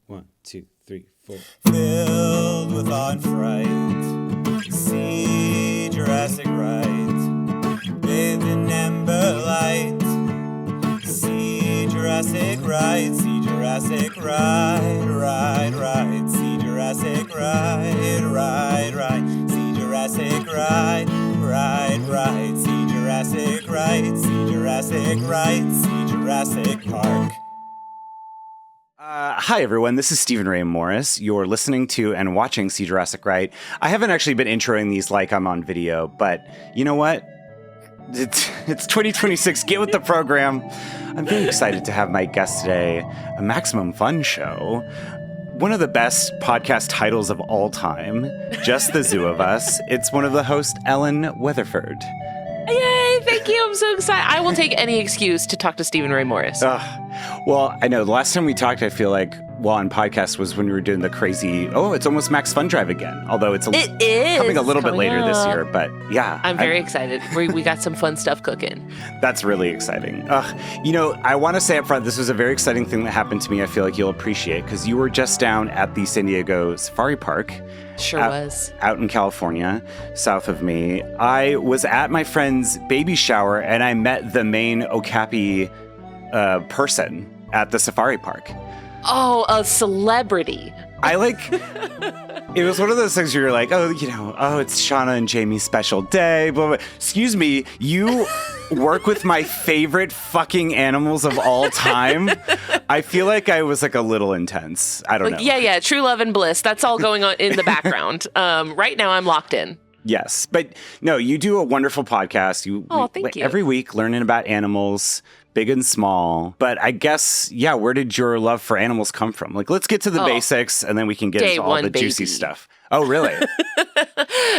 1, 2, 3, 4. Filled with awe and fright, see Jurassic Right. Bathed in amber light, see Jurassic Right. See Jurassic Right, right, right. See Jurassic Right, right, right. See Jurassic Right, right, right. See Jurassic Right. See Jurassic Right. See Jurassic Park. Hi, everyone. This is Stephen Ray Morris. You're listening to and watching See Jurassic Right. I haven't actually been introing these like I'm on video, but you know what? It's 2026. Get with the program. I'm very excited to have my guest today, a Maximum Fun show. One of the best podcast titles of all time, Just the Zoo of Us. It's one of the hosts, Ellen Weatherford. Yay, thank you. I'm so excited. I will take any excuse to talk to Stephen Ray Morris. Well, I know the last time we talked, I feel like, on podcast was when we were doing the crazy, it's almost Max Fun Drive again. Although it is coming a little bit later this year, but yeah. I'm very excited. We got some fun stuff cooking. That's really exciting. I want to say up front, this was a very exciting thing that happened to me. I feel like you'll appreciate because you were just down at the San Diego Safari Park. Sure was. Out in California, south of me. I was at my friend's baby shower and I met the main Okapi person at the safari park. Oh, a celebrity. It was one of those things where you're like, it's Shauna and Jamie's special day, blah, blah. Excuse me, you work with my favorite fucking animals of all time. I feel like I was like a little intense. I don't know. Yeah, true love and bliss. That's all going on in the background. Right now I'm locked in. Yes, but no, you do a wonderful podcast. Thank you. Every week learning about animals, big and small. But I guess, where did your love for animals come from? Like, let's get to the basics and then we can get into all the juicy stuff. Oh, really?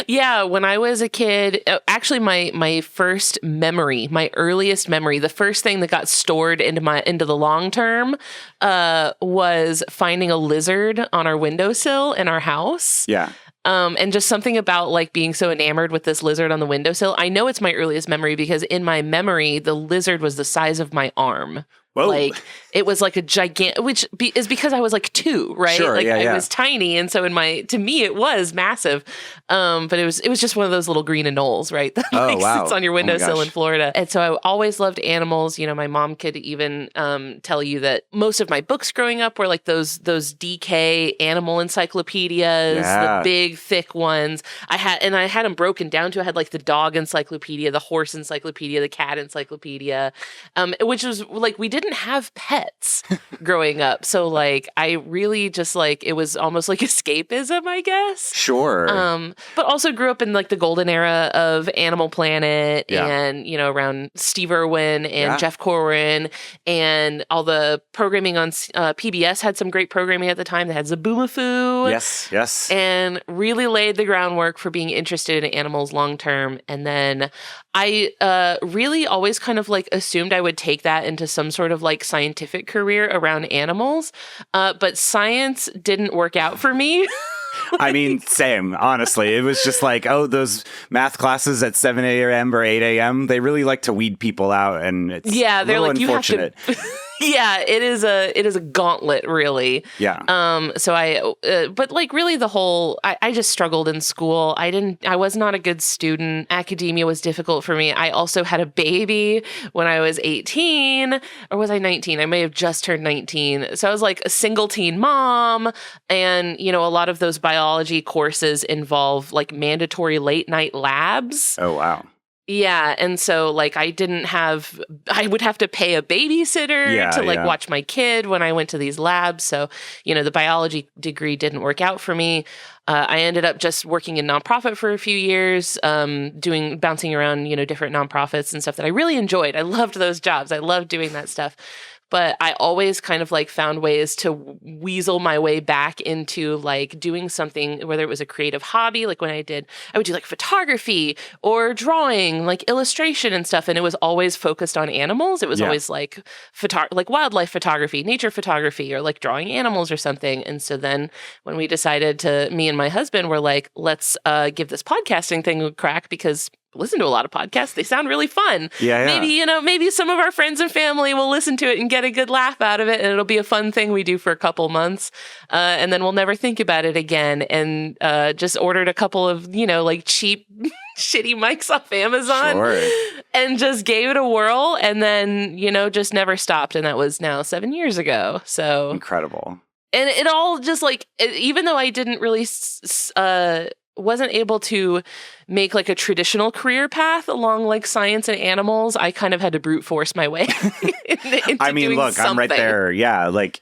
Yeah, when I was a kid, actually my first memory, my earliest memory, the first thing that got stored into the long term was finding a lizard on our windowsill in our house. Yeah. And just something about like being so enamored with this lizard on the windowsill. I know it's my earliest memory because in my memory, the lizard was the size of my arm. Whoa. Like it was like a gigantic, which is because I was like 2, right? Sure, I was tiny, and so to me it was massive. But it was just one of those little green anoles, right? That sits on your windowsill in Florida. And so I always loved animals. You know, my mom could even tell you that most of my books growing up were like those DK animal encyclopedias, the big thick ones. I had them broken down to. I had like the dog encyclopedia, the horse encyclopedia, the cat encyclopedia, which was like we didn't have pets growing up. So like I really just like it was almost like escapism, I guess. Sure. But also grew up in like the golden era of Animal Planet and, around Steve Irwin and Jeff Corwin and all the programming on PBS had some great programming at the time. They had Zaboomafoo. Yes. And really laid the groundwork for being interested in animals long term. And then I really always kind of like assumed I would take that into some sort of like scientific career around animals. But science didn't work out for me. I mean, same, honestly. It was just like, those math classes at 7 a.m. or 8 a.m., they really like to weed people out, and it's they're like, unfortunate. You have to... Yeah, it is a gauntlet, really. Yeah. But like really the whole, I just struggled in school. I was not a good student. Academia was difficult for me. I also had a baby when I was 18, or was I 19? I may have just turned 19. So I was like a single teen mom. And, a lot of those biology courses involve like mandatory late night labs. Oh, wow. Yeah, and so like I would have to pay a babysitter to watch my kid when I went to these labs. So, the biology degree didn't work out for me. I ended up just working in nonprofit for a few years, bouncing around, different nonprofits and stuff that I really enjoyed. I loved those jobs. I loved doing that stuff. But I always kind of like found ways to weasel my way back into like doing something, whether it was a creative hobby, like when I would do like photography or drawing, like illustration and stuff. And it was always focused on animals. It was always like like wildlife photography, nature photography, or like drawing animals or something. And so then when we decided me and my husband were like, let's give this podcasting thing a crack because listen to a lot of podcasts. They sound really fun. Yeah. Maybe some of our friends and family will listen to it and get a good laugh out of it. And it'll be a fun thing we do for a couple months. And then we'll never think about it again. And just ordered a couple of, like cheap, shitty mics off Amazon. Sure. And just gave it a whirl. And then, just never stopped. And that was now 7 years ago. So incredible. And it all just like, even though I didn't really, wasn't able to make like a traditional career path along like science and animals, I kind of had to brute force my way into I mean, doing look, something. I'm right there. Yeah, like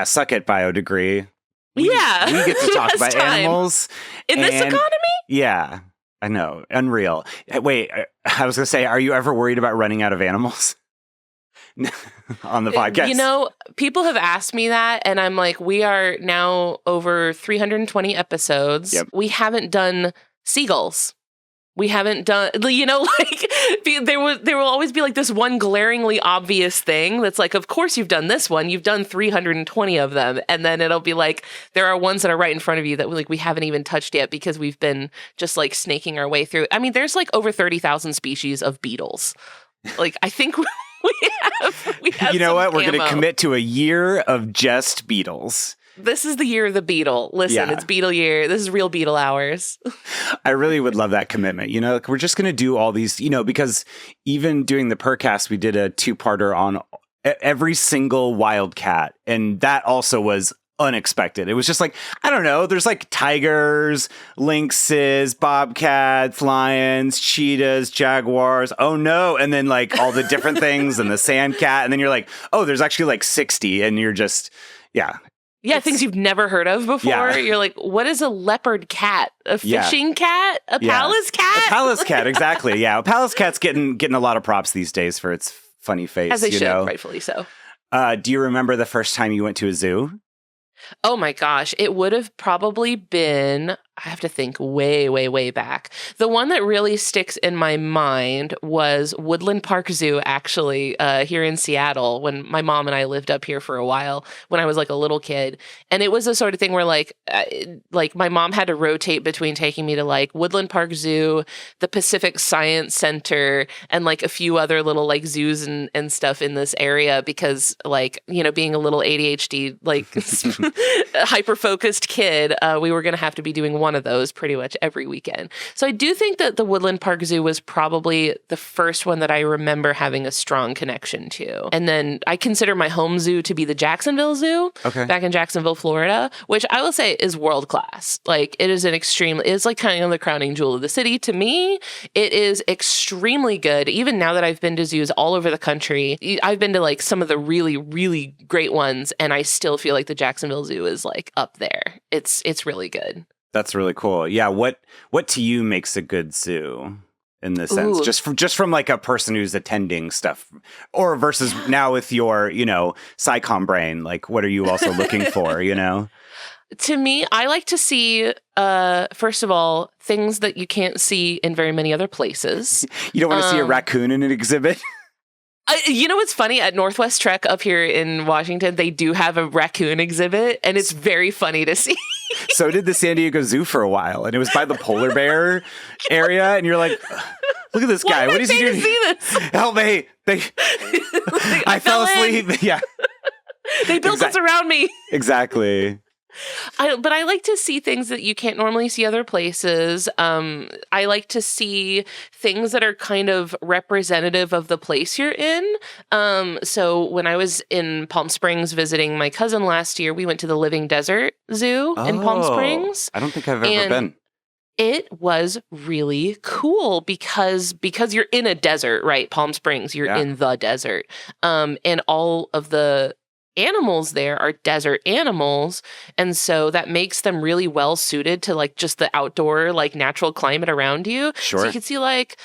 suck it, bio degree. We get to talk about animals. In this economy? Yeah, I know. Unreal. Wait, I was going to say, are you ever worried about running out of animals? On the podcast. People have asked me that, and I'm like, we are now over 320 episodes. Yep. We haven't done seagulls. We haven't done, there will always be like this one glaringly obvious thing that's like, of course you've done this one. You've done 320 of them. And then it'll be like, there are ones that are right in front of you that we haven't even touched yet because we've been just like snaking our way through. I mean, there's like over 30,000 species of beetles. Like, I think we have you know what? We're going to commit to a year of just beetles. This is the year of the beetle. Listen, It's beetle year. This is real beetle hours. I really would love that commitment. We're just going to do all these, because even doing the Percast, we did a 2-parter on every single wildcat. And that also was unexpected. It was just like, I don't know, there's like tigers, lynxes, bobcats, lions, cheetahs, jaguars. Oh no. And then like all the different things and the sand cat. And then you're like, oh, there's actually like 60. And you're just, Yeah, things you've never heard of before. Yeah. You're like, what is a leopard cat? A fishing cat? A Pallas cat? A Pallas cat, exactly. Yeah, a Pallas cat's getting a lot of props these days for its funny face. As they should, rightfully so. Do you remember the first time you went to a zoo? Oh my gosh, it would have probably been, I have to think way, way, way back. The one that really sticks in my mind was Woodland Park Zoo, actually, here in Seattle, when my mom and I lived up here for a while when I was like a little kid. And it was the sort of thing where like my mom had to rotate between taking me to like Woodland Park Zoo, the Pacific Science Center, and like a few other little like zoos and stuff in this area because like, being a little ADHD, like hyper-focused kid, we were going to have to be doing one of those pretty much every weekend. So I do think that the Woodland Park Zoo was probably the first one that I remember having a strong connection to. And then I consider my home zoo to be the Jacksonville Zoo back in Jacksonville, Florida, which I will say is world class. Like it is it's like kind of the crowning jewel of the city. To me, it is extremely good. Even now that I've been to zoos all over the country, I've been to like some of the really, really great ones, and I still feel like the Jacksonville Zoo is like up there. It's really good. That's really cool. Yeah. What to you makes a good zoo in this sense? Just from like a person who's attending stuff, or versus now with your, SciComm brain, like what are you also looking for, To me, I like to see, first of all, things that you can't see in very many other places. You don't want to see a raccoon in an exhibit? What's funny? At Northwest Trek up here in Washington, they do have a raccoon exhibit, and it's very funny to see. So did the San Diego Zoo for a while, and it was by the polar bear area, and you're like, look at this guy. What is he doing? See this? Help me. I fell asleep. Yeah. They built this around me. Exactly. But I like to see things that you can't normally see other places. I like to see things that are kind of representative of the place you're in. So when I was in Palm Springs visiting my cousin last year, we went to the Living Desert Zoo in Palm Springs. I don't think I've ever been. It was really cool because you're in a desert, right? Palm Springs, you're in the desert. And all of the animals there are desert animals, and so that makes them really well suited to like just the outdoor like natural climate around you. Sure. So you can see like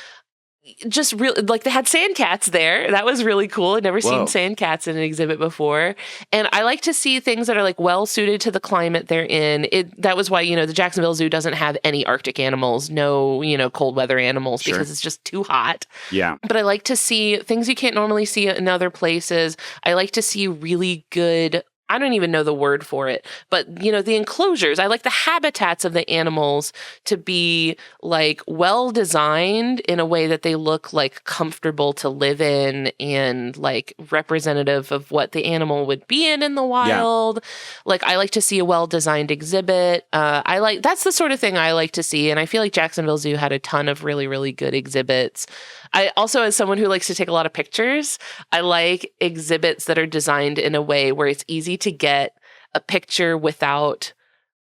just really like they had sand cats there. That was really cool. I'd never seen sand cats in an exhibit before. And I like to see things that are like well suited to the climate they're in. That was why, the Jacksonville Zoo doesn't have any Arctic animals, no, cold weather animals because it's just too hot. Yeah. But I like to see things you can't normally see in other places. I like to see really good I don't even know the word for it, but you know, the enclosures, I like the habitats of the animals to be like well designed in a way that they look like comfortable to live in and like representative of what the animal would be in the wild. Like I like to see a well designed exhibit. That's the sort of thing I like to see. And I feel like Jacksonville Zoo had a ton of really, really good exhibits. I also, as someone who likes to take a lot of pictures, I like exhibits that are designed in a way where it's easy to get a picture without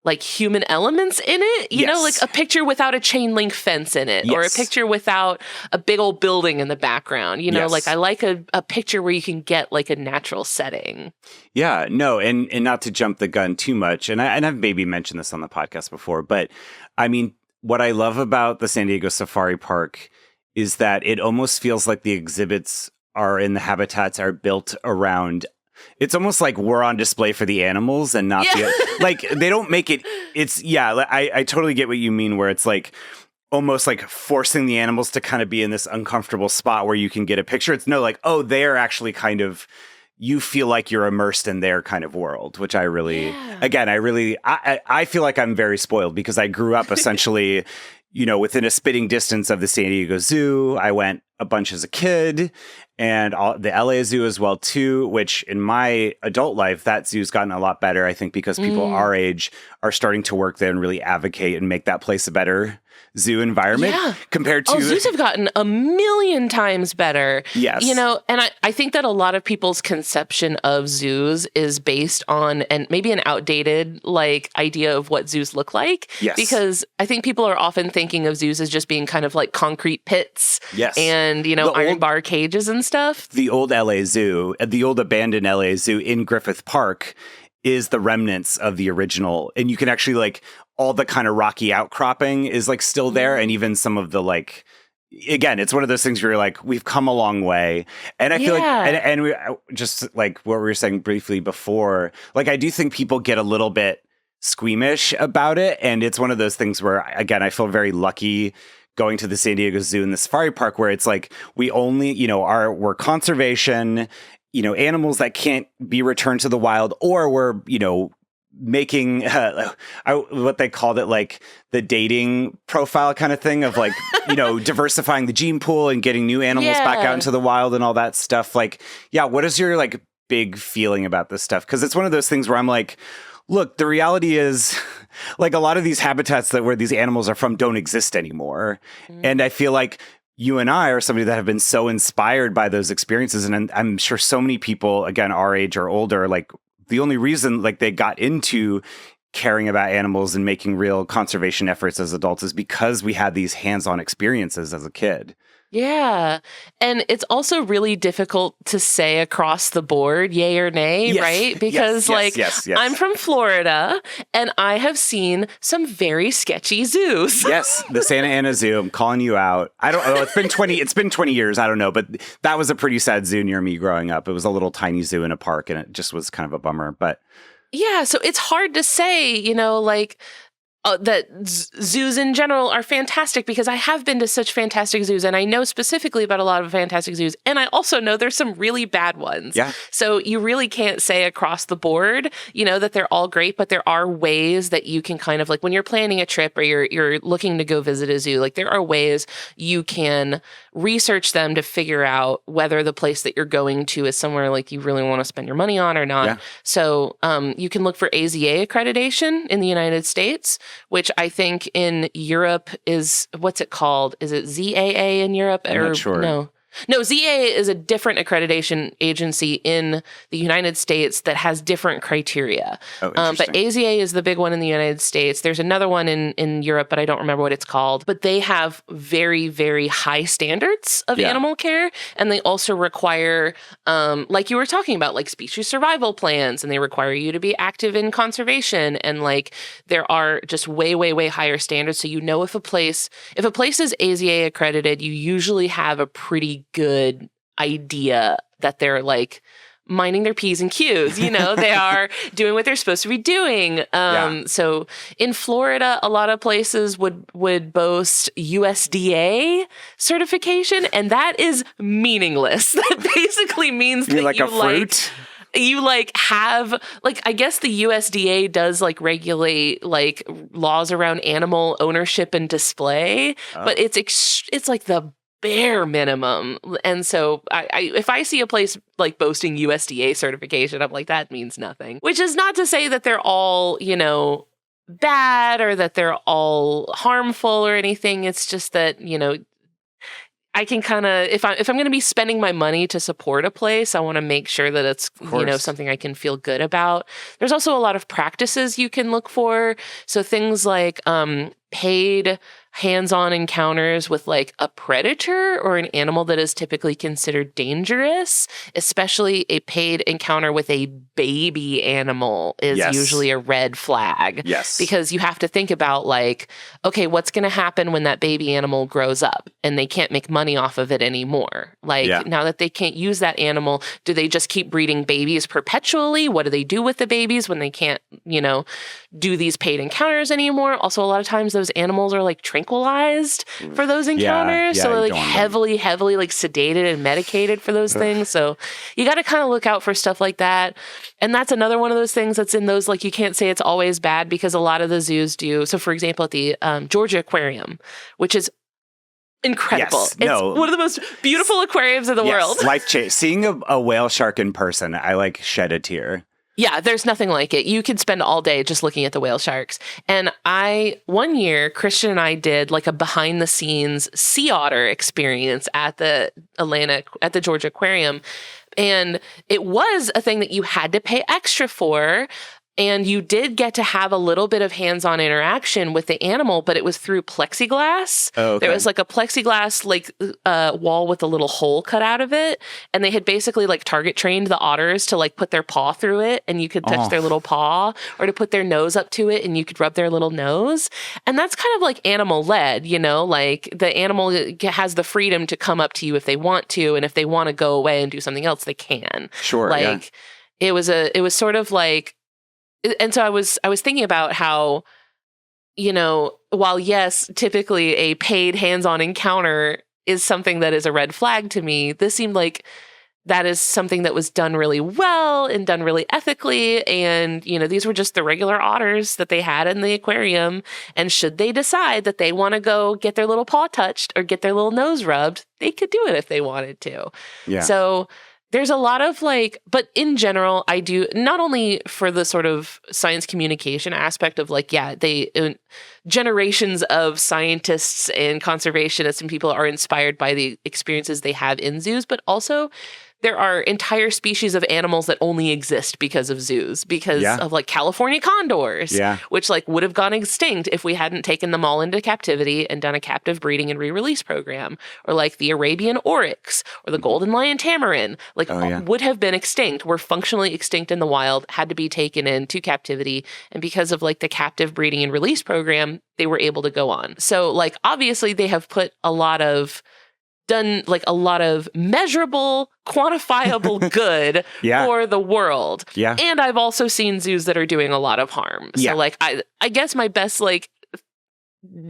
like human elements in it, you know, like a picture without a chain link fence in it, or a picture without a big old building in the background, you know, like I like a picture where you can get like a natural setting. Yeah, no, and not to jump the gun too much, and I've maybe mentioned this on the podcast before, but I mean, what I love about the San Diego Safari Park is that it almost feels like the exhibits are in the habitats are built around. It's almost like we're on display for the animals and not like they don't make it. It's I totally get what you mean, where it's like almost like forcing the animals to kind of be in this uncomfortable spot where you can get a picture. It's no like, oh, they're actually kind of, you feel like you're immersed in their kind of world, which I really, I feel like I'm very spoiled because I grew up essentially, you know, within a spitting distance of the San Diego Zoo. I went a bunch as a kid, and the LA Zoo as well too, which in my adult life, that zoo's gotten a lot better, I think, because people our age are starting to work there and really advocate and make that place a better zoo environment compared to... zoos have gotten a million times better. Yes. You know, and I think that a lot of people's conception of zoos is based on, and maybe an outdated like idea of what zoos look like. Yes. Because I think people are often thinking of zoos as just being kind of like concrete pits. Yes. And, you know, iron bar cages and stuff. The old LA Zoo, the old abandoned LA Zoo in Griffith Park is the remnants of the original. And you can actually like... all the kind of rocky outcropping is like still there. And even some of the like, again, it's one of those things where you're like, we've come a long way. And I feel like, and we just like what we were saying briefly before, like, I do think people get a little bit squeamish about it. And it's one of those things where, again, I feel very lucky going to the San Diego Zoo and the Safari Park, where it's like, we only, you know, we're conservation, you know, animals that can't be returned to the wild, or we're, you know, making what they called it, like the dating profile kind of thing of like, you know, diversifying the gene pool and getting new animals back out into the wild and all that stuff. Like, what is your like big feeling about this stuff? Because it's one of those things where I'm like, look, the reality is like a lot of these habitats where these animals are from don't exist anymore. And I feel like you and I are somebody that have been so inspired by those experiences. And I'm sure so many people, again, our age or older, like, the only reason like they got into caring about animals and making real conservation efforts as adults is because we had these hands-on experiences as a kid. Yeah. And it's also really difficult to say across the board, yay or nay, right? Because I'm from Florida and I have seen some very sketchy zoos. Yes, the Santa Ana Zoo. I'm calling you out. I don't know. It's been 20 years. I don't know. But that was a pretty sad zoo near me growing up. It was a little tiny zoo in a park and it just was kind of a bummer. But yeah, so it's hard to say, you know, like... that zoos in general are fantastic because I have been to such fantastic zoos and I know specifically about a lot of fantastic zoos. And I also know there's some really bad ones. Yeah. So you really can't say across the board, you know, that they're all great, but there are ways that you can kind of like when you're planning a trip or you're looking to go visit a zoo, like there are ways you can research them to figure out whether the place that you're going to is somewhere like you really want to spend your money on or not. Yeah. So you can look for AZA accreditation in the United States, which I think in Europe is, what's it called? Is it ZAA in Europe? I'm not sure. No, ZAA is a different accreditation agency in the United States that has different criteria. But AZA is the big one in the United States. There's another one in Europe, but I don't remember what it's called. But they have very, very high standards of animal care. And they also require, like you were talking about, like species survival plans. And they require you to be active in conservation. And like there are just way, way, way higher standards. So you know if a place is AZA accredited, you usually have a pretty good idea that they're like minding their P's and Q's, you know, they are doing what they're supposed to be doing. So in Florida, a lot of places would boast USDA certification, and that is meaningless. That basically means that like you a fruit? you like have like, I guess the USDA does like regulate like laws around animal ownership and display, but it's like the bare minimum. And so I if I see a place like boasting USDA certification, I'm like, that means nothing. Which is not to say that they're all, you know, bad or that they're all harmful or anything. It's just that, you know, I can kind of, if I'm going to be spending my money to support a place, I want to make sure that it's, you know, something I can feel good about. There's also a lot of practices you can look for. So things like paid hands-on encounters with like a predator or an animal that is typically considered dangerous, especially a paid encounter with a baby animal is usually a red flag. Yes. Because you have to think about like, okay, what's going to happen when that baby animal grows up and they can't make money off of it anymore? Like now that they can't use that animal, do they just keep breeding babies perpetually? What do they do with the babies when they can't, you know, do these paid encounters anymore? Also, a lot of times those animals are like tranquilized for those encounters. So they're like heavily like sedated and medicated for those things. So you got to kind of look out for stuff like that. And that's another one of those things that's in those, like, you can't say it's always bad because a lot of the zoos do. So for example, at the Georgia Aquarium, which is incredible. It's one of the most beautiful aquariums in the world. Life-changing. Seeing a whale shark in person, I like shed a tear. Yeah, there's nothing like it. You could spend all day just looking at the whale sharks. And one year, Christian and I did like a behind the scenes sea otter experience at the Georgia Aquarium. And it was a thing that you had to pay extra for. And you did get to have a little bit of hands-on interaction with the animal, but it was through plexiglass. Oh, okay. There was like a plexiglass like wall with a little hole cut out of it. And they had basically like target trained the otters to like put their paw through it and you could touch their little paw, or to put their nose up to it and you could rub their little nose. And that's kind of like animal led, you know, like the animal has the freedom to come up to you if they want to. And if they want to go away and do something else, they can. Sure. Like it was sort of like, and so I was thinking about how, you know, while yes, typically a paid hands-on encounter is something that is a red flag to me, this seemed like that is something that was done really well and done really ethically. And, you know, these were just the regular otters that they had in the aquarium. And should they decide that they want to go get their little paw touched or get their little nose rubbed, they could do it if they wanted to. Yeah. So there's a lot of like, but in general, I do not only for the sort of science communication aspect of like, generations of scientists and conservationists and people are inspired by the experiences they have in zoos, but also there are entire species of animals that only exist because of zoos, because of like California condors, which like would have gone extinct if we hadn't taken them all into captivity and done a captive breeding and re-release program, or like the Arabian oryx or the golden lion tamarin, like would have been extinct, were functionally extinct in the wild, had to be taken into captivity. And because of like the captive breeding and release program, they were able to go on. So like, obviously they have done like a lot of measurable, quantifiable good for the world. Yeah. And I've also seen zoos that are doing a lot of harm. So like, I guess my best like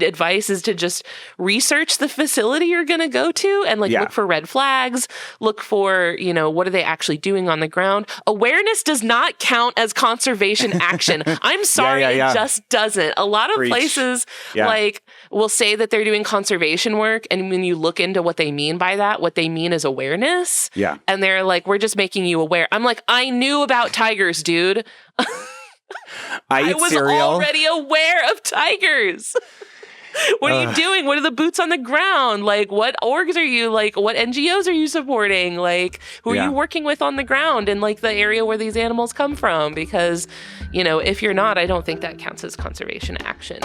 advice is to just research the facility you're going to go to and like look for red flags, look for, you know, what are they actually doing on the ground? Awareness does not count as conservation action. I'm sorry, it just doesn't. A lot of places like will say that they're doing conservation work, and when you look into what they mean by that, what they mean is awareness. Yeah. And they're like, we're just making you aware. I'm like, I knew about tigers, dude. I was already aware of tigers. What are you doing? What are the boots on the ground? Like, what orgs are you, like, what NGOs are you supporting? Like, who are you working with on the ground in, like, the area where these animals come from? Because, you know, if you're not, I don't think that counts as conservation action.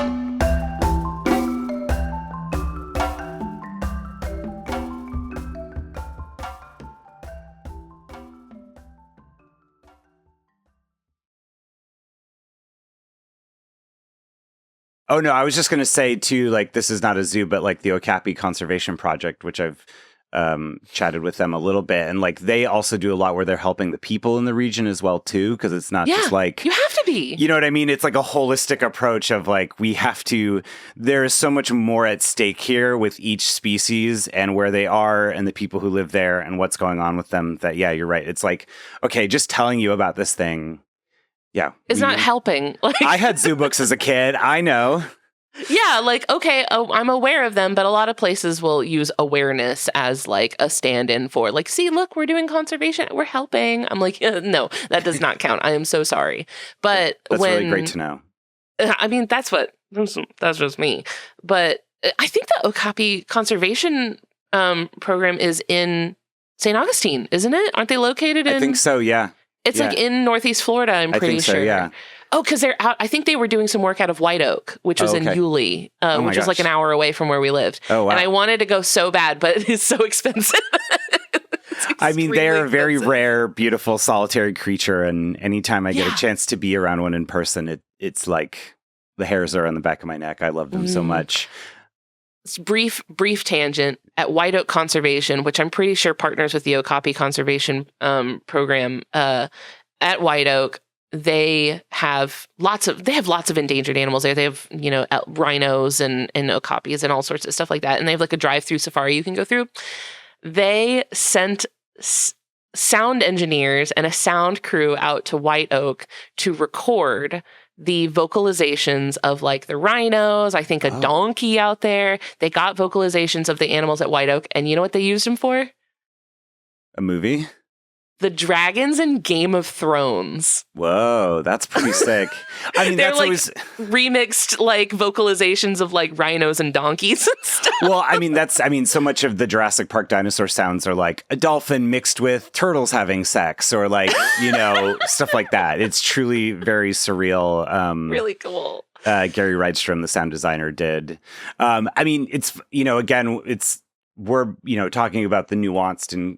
Oh, no, I was just going to say, too, like, this is not a zoo, but like the Okapi Conservation Project, which I've chatted with them a little bit, and like they also do a lot where they're helping the people in the region as well too, because it's not just like you have to be. You know what I mean? It's like a holistic approach of like there is so much more at stake here with each species and where they are and the people who live there and what's going on with them. That you're right. It's like, okay, just telling you about this thing. Yeah, it's not helping. Like I had zoo books as a kid. I know. Yeah, like, okay, I'm aware of them, but a lot of places will use awareness as like a stand-in for like, see, look, we're doing conservation, we're helping. I'm like, no, that does not count. I am so sorry. But that's really great to know. I mean, that's just me. But I think the Okapi conservation program is in St. Augustine, isn't it? Aren't they located in? I think so, yeah. It's like in Northeast Florida, I'm pretty sure. So, yeah. Oh, because they're out. I think they were doing some work out of White Oak, which was in Yulee, which is like an hour away from where we lived. Oh, wow. And I wanted to go so bad, but it is so expensive. I mean, they're a very rare, beautiful, solitary creature. And anytime I get a chance to be around one in person, it's like the hairs are on the back of my neck. I love them so much. It's brief tangent at White Oak Conservation, which I'm pretty sure partners with the Okapi Conservation program at White Oak. They have lots of endangered animals there. They have, rhinos and okapis and all sorts of stuff like that. And they have like a drive-through safari you can go through. They sent sound engineers and a sound crew out to White Oak to record the vocalizations of like the rhinos. I think a donkey out there. They got vocalizations of the animals at White Oak. And you know what they used them for? A movie? The dragons in Game of Thrones. Whoa, that's pretty sick. I mean, they're that's like always remixed like vocalizations of like rhinos and donkeys and stuff. Well, I mean, so much of the Jurassic Park dinosaur sounds are like a dolphin mixed with turtles having sex or like, stuff like that. It's truly very surreal. Really cool. Gary Rydstrom, the sound designer, did. I mean, it's, again, we're talking about the nuanced and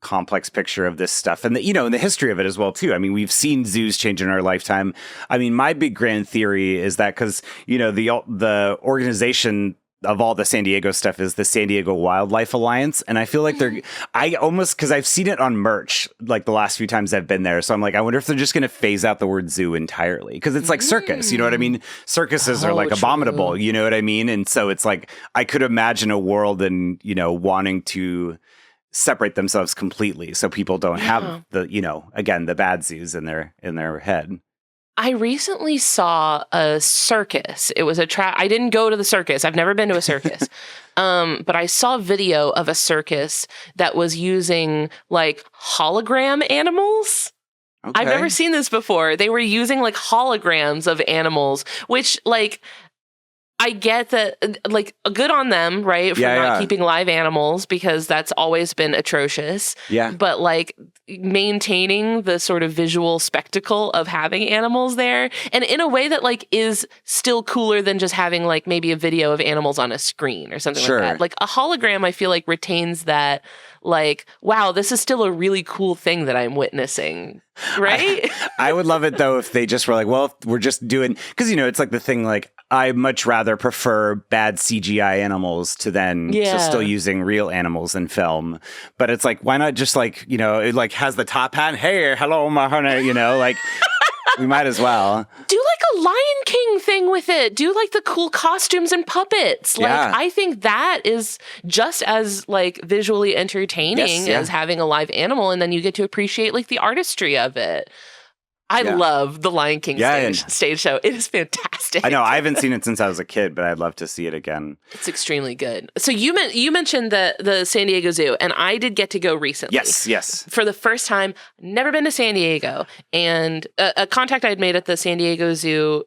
complex picture of this stuff and and the history of it as well too. I mean, we've seen zoos change in our lifetime. I mean, my big grand theory is that because the organization of all the San Diego stuff is the San Diego Wildlife Alliance, and I feel like because I've seen it on merch like the last few times I've been there, so I'm like, I wonder if they're just going to phase out the word zoo entirely because it's like circus, you know what I mean? Circuses are like abominable, you know what I mean? And so it's like I could imagine a world and wanting to separate themselves completely so people don't have the bad zoos in their head. I recently saw a circus. It was I didn't go to the circus. I've never been to a circus. But I saw a video of a circus that was using like hologram animals. Okay. I've never seen this before. They were using like holograms of animals, which like I get that, like, good on them, right, for not keeping live animals, because that's always been atrocious. Yeah. But, like, maintaining the sort of visual spectacle of having animals there, and in a way that, like, is still cooler than just having, like, maybe a video of animals on a screen or something like that. Like, a hologram, I feel like, retains that, like, wow, this is still a really cool thing that I'm witnessing, right? I would love it, though, if they just were like, well, we're just doing, because, it's like the thing, like, I much rather prefer bad CGI animals to still using real animals in film. But it's like, why not just like, it like has the top hat. Hey, hello, my honey, like we might as well. Do like a Lion King thing with it. Do like the cool costumes and puppets. Like, I think that is just as like visually entertaining as having a live animal. And then you get to appreciate like the artistry of it. I love the Lion King stage show. It is fantastic. I know. I haven't seen it since I was a kid, but I'd love to see it again. It's extremely good. So you mentioned the San Diego Zoo, and I did get to go recently. Yes. For the first time, never been to San Diego. And a contact I had made at the San Diego Zoo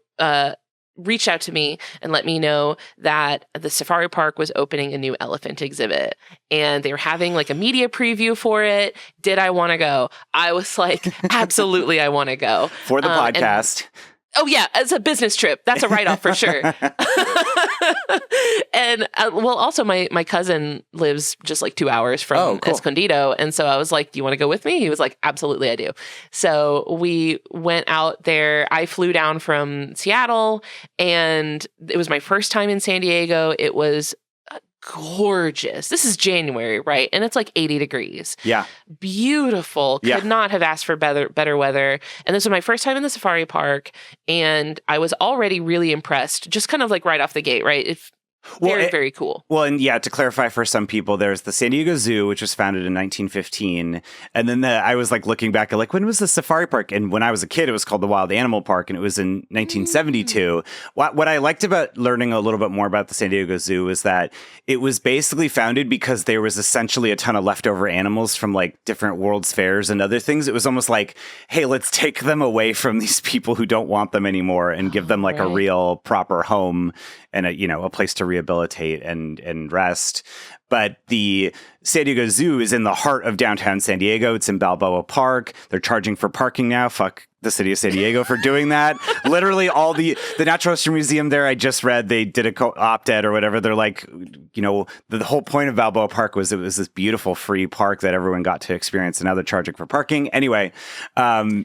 reached out to me and let me know that the safari park was opening a new elephant exhibit, and they were having like a media preview for it. Did I want to go? I was like, absolutely, I want to go for the podcast. Oh yeah, as a business trip, that's a write-off for sure. And also my cousin lives just like 2 hours from Escondido, and so I was like, "Do you want to go with me?" He was like, "Absolutely, I do." So we went out there. I flew down from Seattle, and it was my first time in San Diego. It was gorgeous. This is January, right? And it's like 80 degrees. Yeah. Beautiful. Could not have asked for better weather. And this was my first time in the safari park. And I was already really impressed, just kind of like right off the gate, right? Very cool. Well, and yeah, to clarify for some people, there's the San Diego Zoo, which was founded in 1915. And then I was like looking back at like, when was the safari park? And when I was a kid, it was called the Wild Animal Park, and it was in 1972. What I liked about learning a little bit more about the San Diego Zoo is that it was basically founded because there was essentially a ton of leftover animals from like different World's Fairs and other things. It was almost like, hey, let's take them away from these people who don't want them anymore and give them like a real proper home and a place to rehabilitate and rest. But the San Diego Zoo is in the heart of downtown San Diego. It's in Balboa Park. They're charging for parking now. Fuck the city of San Diego for doing that. Literally all the Natural History Museum there, I just read they did a op-ed or whatever. They're like, the whole point of Balboa Park was it was this beautiful free park that everyone got to experience. And now they're charging for parking. Anyway.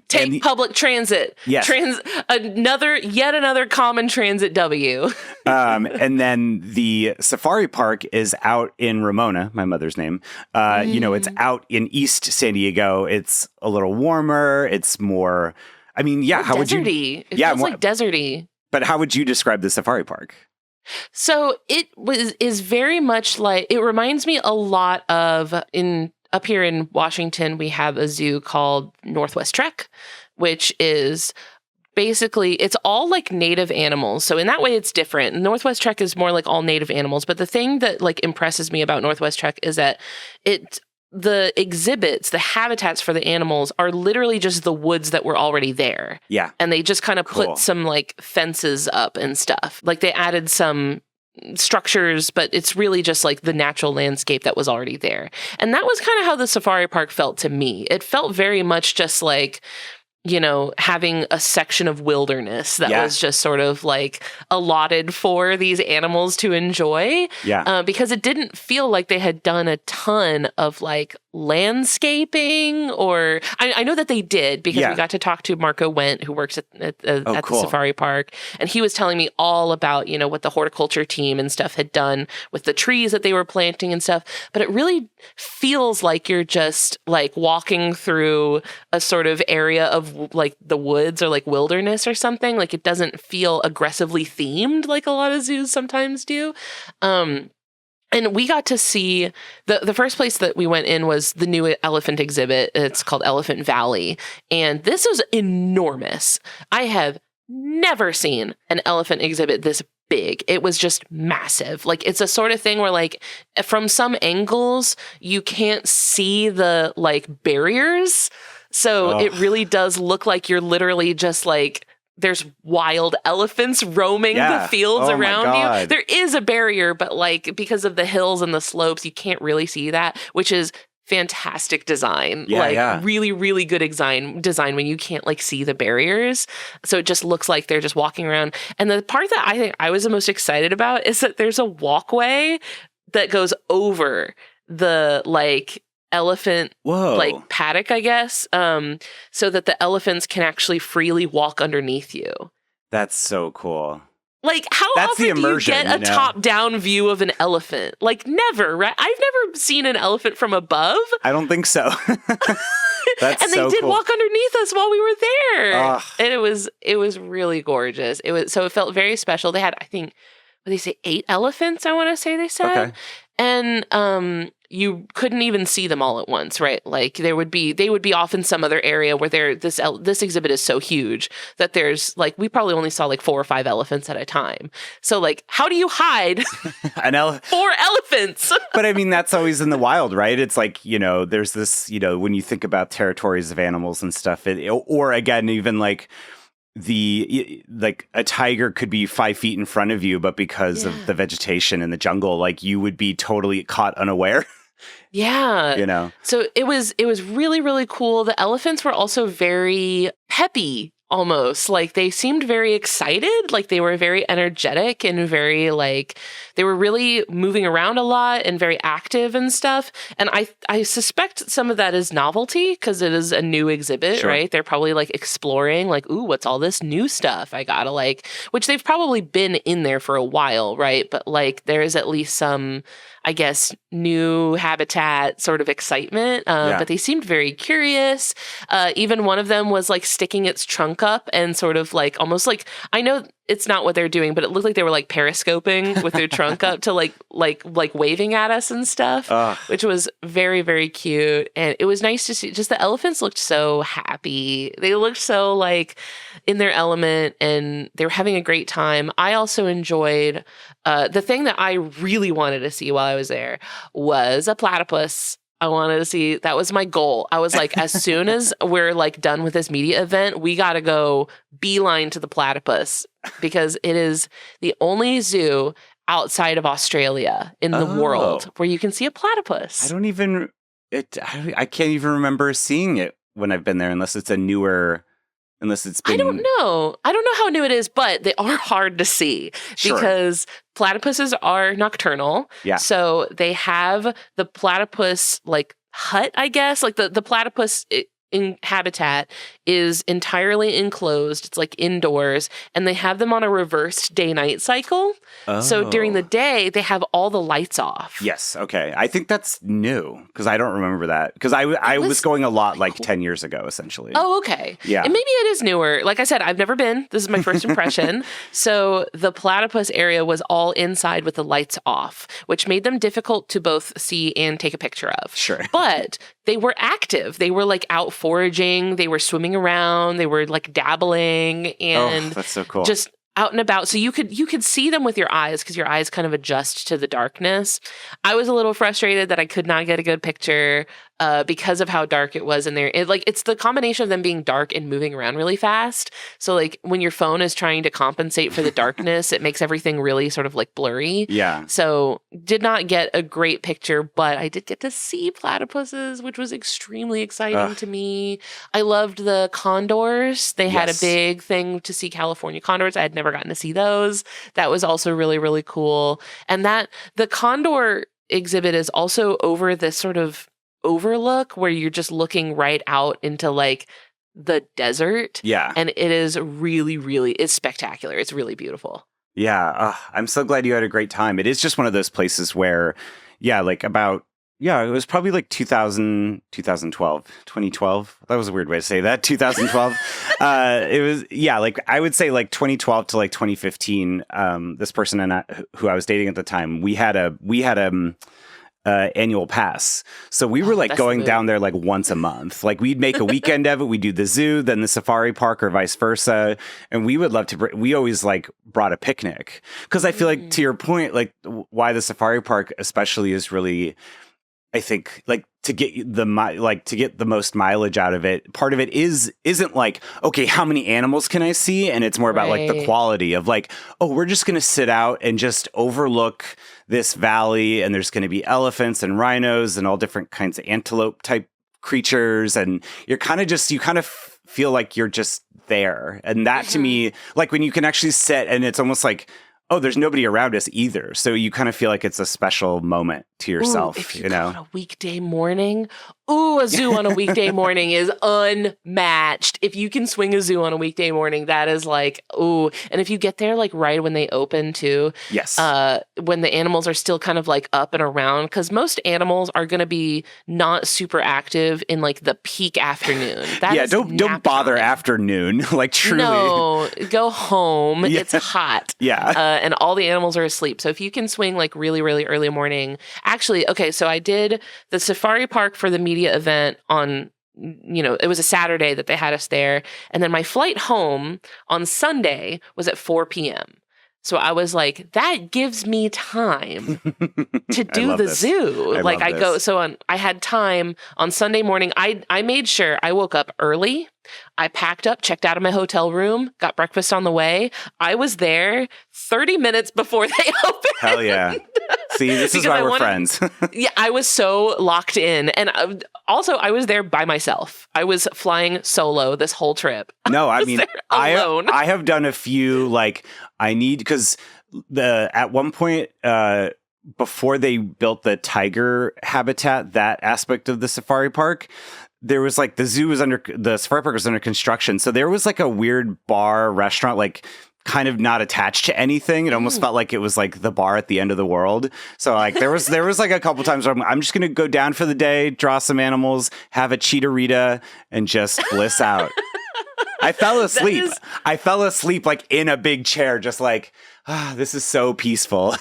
Take public transit. Yes. Yet another common transit W. And then the safari park is out in Ramona, my mother's name. It's out in East San Diego. It's a little warmer. It's more, how deserty. would you? It feels like deserty. But how would you describe the safari park? So it is very much like, it reminds me a lot of up here in Washington, we have a zoo called Northwest Trek, which is basically, it's all like native animals. So in that way, it's different. Northwest Trek is more like all native animals. But the thing that like impresses me about Northwest Trek is that the exhibits, the habitats for the animals are literally just the woods that were already there. Yeah. And they just kind of put some like fences up and stuff. Like they added some structures, but it's really just like the natural landscape that was already there. And that was kind of how the safari park felt to me. It felt very much just like, having a section of wilderness that was just sort of like allotted for these animals to enjoy. Yeah. Because it didn't feel like they had done a ton of like landscaping or I know that they did because we got to talk to Marco Wendt, who works at the safari park. And he was telling me all about, what the horticulture team and stuff had done with the trees that they were planting and stuff. But it really feels like you're just like walking through a sort of area of like the woods or like wilderness or something. Like it doesn't feel aggressively themed like a lot of zoos sometimes do. And we got to see the first place that we went in was the new elephant exhibit. It's called Elephant Valley. And this was enormous. I have never seen an elephant exhibit this big. It was just massive. Like it's a sort of thing where like from some angles, you can't see the like barriers. So it really does look like you're literally just like, there's wild elephants roaming the fields around you. There is a barrier, but like because of the hills and the slopes, you can't really see that, which is fantastic design. Really, really good design when you can't like see the barriers. So it just looks like they're just walking around. And the part that I think I was the most excited about is that there's a walkway that goes over the like elephant like paddock, I guess, so that the elephants can actually freely walk underneath you. That's so cool. Like how often do you get a top-down view of an elephant? Like never, right? I've never seen an elephant from above. I don't think so. That's and they did cool. walk underneath us while we were there. And it was really gorgeous. It felt very special. They had, I think, what did they say, 8 elephants, I want to say they said. Okay. And you couldn't even see them all at once, right? Like they would be off in some other area where this exhibit is so huge that there's like, we probably only saw like 4 or 5 elephants at a time. So like, how do you hide 4 elephants? But I mean, that's always in the wild, right? It's like, there's this, when you think about territories of animals and stuff, or again, even like, a tiger could be 5 feet in front of you, but because of the vegetation in the jungle, like you would be totally caught unaware. Yeah. So it was really, really cool. The elephants were also very peppy. almost. Like they seemed very excited, like they were very energetic and very like they were really moving around a lot and very active and stuff. And I suspect some of that is novelty because it is a new exhibit, Sure. right? They're probably like exploring like, ooh, what's all this new stuff? I gotta like, which they've probably been in there for a while, right? But like there is at least some, I guess, new habitat sort of excitement. But they seemed very curious. Even one of them was like sticking its trunk up and sort of like almost like, I know it's not what they're doing, but it looked like they were like periscoping with their trunk up to like waving at us and stuff, which was very, very cute. And it was nice to see. Just the elephants looked so happy. They looked so like in their element and they were having a great time. I also enjoyed the thing that I really wanted to see while I was there was a platypus. I wanted to see, that was my goal. I was like, as soon as we're like done with this media event, we got to go beeline to the platypus because it is the only zoo outside of Australia in the world where you can see a platypus. I can't even remember seeing it when I've been there unless it's been. I don't know how new it is, but they are hard to see because platypuses are nocturnal. Yeah. So they have the platypus like hut, I guess, like the platypus in habitat is entirely enclosed. It's like indoors, and they have them on a reversed day-night cycle. So during the day, they have all the lights off. Yes. Okay. I think that's new because I don't remember that because I was going a lot like 10 years ago, essentially. Oh, okay. Yeah. And maybe it is newer. Like I said, I've never been. This is my first impression. So the platypus area was all inside with the lights off, which made them difficult to both see and take a picture of. Sure. But they were active. They were like out foraging. They were swimming around. They were like dabbling and that's so cool. Just out and about. So you could see them with your eyes because your eyes kind of adjust to the darkness. I was a little frustrated that I could not get a good picture because of how dark it was in there. It's the combination of them being dark and moving around really fast. So like when your phone is trying to compensate for the darkness, it makes everything really sort of like blurry. Yeah. So did not get a great picture, but I did get to see platypuses, which was extremely exciting to me. I loved the condors. They had a big thing to see California condors. I had never gotten to see those. That was also really, really cool. And the condor exhibit is also over this sort of overlook where you're just looking right out into like the desert. Yeah. And it is really, really, it's spectacular. It's really beautiful. Yeah. I'm so glad you had a great time. It is just one of those places where, it was probably like 2012. That was a weird way to say that. 2012. It was, like I would say like 2012 to like 2015. This person and who I was dating at the time, we had annual pass. So we were like going down there like once a month. Like we'd make a weekend of it. We'd do the zoo, then the safari park or vice versa. And we would love to, we always like brought a picnic. Cause I feel like to your point, like why the safari park especially is really, I think like to get the most mileage out of it, part of it isn't like, okay, how many animals can I see? And it's more about like the quality of like, oh, we're just going to sit out and just overlook this valley and there's going to be elephants and rhinos and all different kinds of antelope type creatures. And you kind of feel like you're just there. And that to me, like when you can actually sit and it's almost like, oh, there's nobody around us either. So you kind of feel like it's a special moment to yourself. If you go on a weekday morning, a zoo on a weekday morning is unmatched. If you can swing a zoo on a weekday morning, that is like, and if you get there like right when they open too, yes, when the animals are still kind of like up and around, because most animals are going to be not super active in like the peak afternoon. Don't bother afternoon, like truly. No, go home. It's hot. And all the animals are asleep. So if you can swing like really, really early morning, actually, okay, so I did the safari park for the media event on, it was a Saturday that they had us there. And then my flight home on Sunday was at 4 p.m. So I was like, that gives me time to do the zoo. I had time on Sunday morning. I made sure I woke up early I packed up, checked out of my hotel room, got breakfast on the way. I was there 30 minutes before they opened. Hell yeah. See, this is why we're friends. Yeah, I was so locked in. And also, I was there by myself. I was flying solo this whole trip. No, I mean, alone. I have done a few, like, because at one point, before they built the tiger habitat, that aspect of the safari park, there was like the safari park was under construction. So there was like a weird bar restaurant, like kind of not attached to anything. It almost felt like it was like the bar at the end of the world. So like there was like a couple times where I'm just going to go down for the day, draw some animals, have a cheetah and just bliss out. I fell asleep. I fell asleep like in a big chair, just like, this is so peaceful.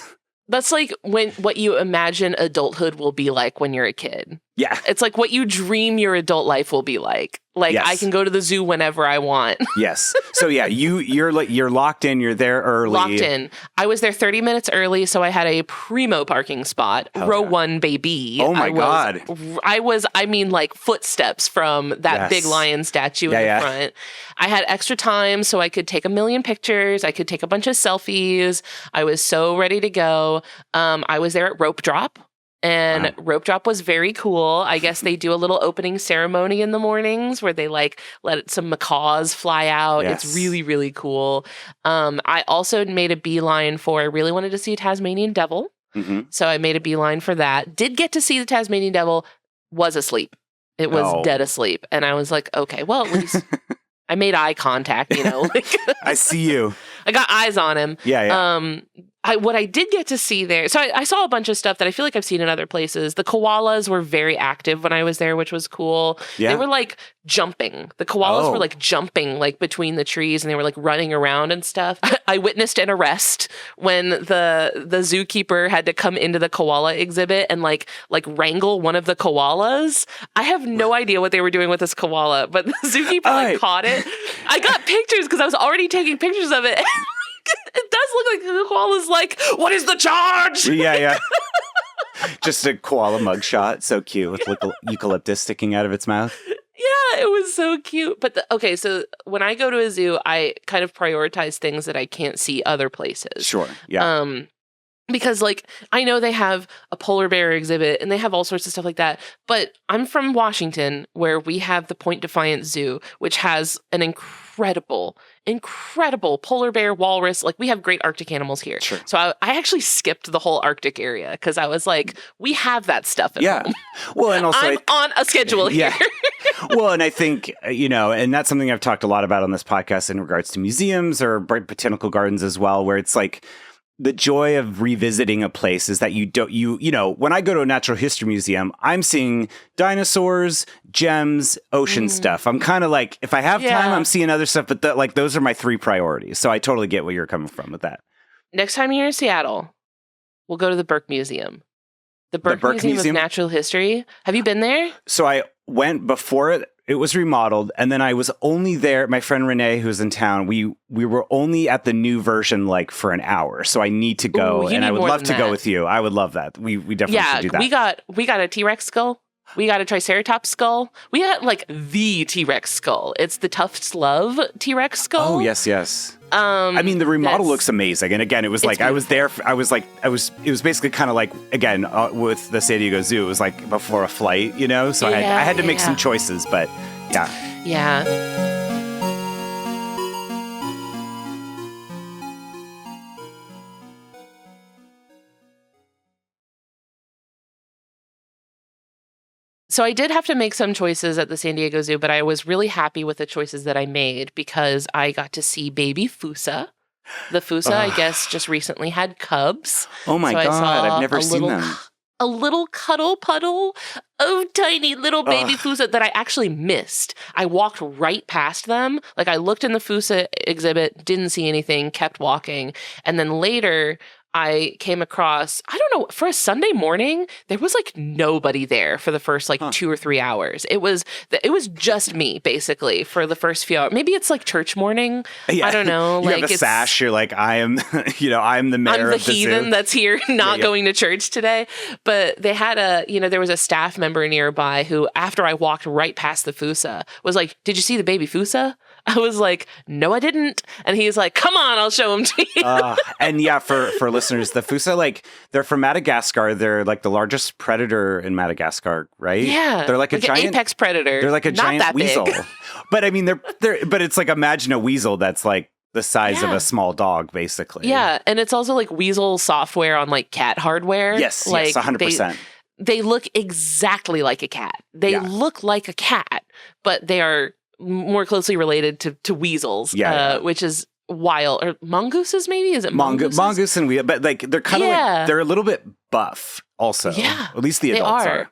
That's like what you imagine adulthood will be like when you're a kid. Yeah. It's like what you dream your adult life will be like. Like, yes. I can go to the zoo whenever I want. Yes. So yeah, you're locked in. You're there early. Locked in. I was there 30 minutes early, so I had a primo parking spot. Row 1, baby. Oh my God. I mean, like footsteps from that big lion statue in the front. I had extra time, so I could take a million pictures. I could take a bunch of selfies. I was so ready to go. I was there at rope drop. And rope drop was very cool. I guess they do a little opening ceremony in the mornings where they like let some macaws fly out. Yes. It's really, really cool. I also made a beeline I really wanted to see a Tasmanian devil. Mm-hmm. So I made a beeline for that. Did get to see the Tasmanian devil, was asleep. It was dead asleep. And I was like, okay, well, at least I made eye contact, Like, I see you. I got eyes on him. Yeah. What I did get to see there, so I saw a bunch of stuff that I feel like I've seen in other places. The koalas were very active when I was there, which was cool. Yeah. They were like jumping. The koalas were like jumping like between the trees and they were like running around and stuff. I witnessed an arrest when the zookeeper had to come into the koala exhibit and like wrangle one of the koalas. I have no idea what they were doing with this koala, but the zookeeper caught it. I got pictures because I was already taking pictures of it. It does look like the koala's like, what is the charge? Yeah. Just a koala mugshot. So cute with eucalyptus sticking out of its mouth. Yeah, it was so cute. But so when I go to a zoo, I kind of prioritize things that I can't see other places. Sure. Yeah. Because like I know they have a polar bear exhibit and they have all sorts of stuff like that. But I'm from Washington where we have the Point Defiance Zoo, which has an incredible polar bear, walrus. Like we have great Arctic animals here. Sure. So I actually skipped the whole Arctic area because I was like, we have that stuff at home. Well, and also I'm on a schedule here. Well, and I think, and that's something I've talked a lot about on this podcast in regards to museums or botanical gardens as well, where it's like, the joy of revisiting a place is that when I go to a natural history museum, I'm seeing dinosaurs, gems, ocean stuff. I'm kind of like, if I have time, I'm seeing other stuff, but those are my 3 priorities. So I totally get where you're coming from with that. Next time you're in Seattle, we'll go to the Burke Museum. The Burke Museum of Natural History. Have you been there? So I went before it was remodeled, and then I was only there. My friend Renee, who's in town, we were only at the new version like for an hour. So I need to go, and I would love to go with you. I would love that. We definitely should do that. We got a T-Rex skull. We got a Triceratops skull. We got like the T-Rex skull. It's the Tufts Love T-Rex skull. Oh yes. I mean, the remodel looks amazing. And again, it was like, beautiful. it was basically kind of like, again, with the San Diego Zoo, it was like before a flight, So I had to make some choices, but yeah. Yeah. So I did have to make some choices at the San Diego Zoo, but I was really happy with the choices that I made because I got to see baby Fusa. The Fusa, I guess, just recently had cubs. Oh my God, I've never seen them. A little cuddle puddle of tiny little baby Fusa that I actually missed. I walked right past them. Like I looked in the Fusa exhibit, didn't see anything, kept walking. And then later I came across, I don't know, for a Sunday morning, there was like nobody there for the first like 2 or 3 hours. It was just me basically for the first few hours. Maybe it's like church morning. Yeah. I don't know. You like have a sash. You're like, I am, I'm the mayor I'm the of the heathen zoo. that's here not going to church today. But they had there was a staff member nearby who, after I walked right past the Fusa, was like, "Did you see the baby Fusa?" I was like, "No, I didn't." And he's like, "Come on, I'll show him to you." And yeah, for listeners, the Fusa, like, they're from Madagascar. They're like the largest predator in Madagascar, right? Yeah. They're like a giant apex predator. They're like a Not giant that weasel. big. But I mean, but it's like, imagine a weasel that's like the size of a small dog, basically. Yeah. And it's also like weasel software on like cat hardware. Yes, like, yes, 100%. They look exactly like a cat. They look like a cat, but they are more closely related to weasels, which is wild. Or mongooses, maybe? Is it mongooses? Mongoose and weasel, but like they're kind of like, they're a little bit buff also. Yeah. At least the adults are.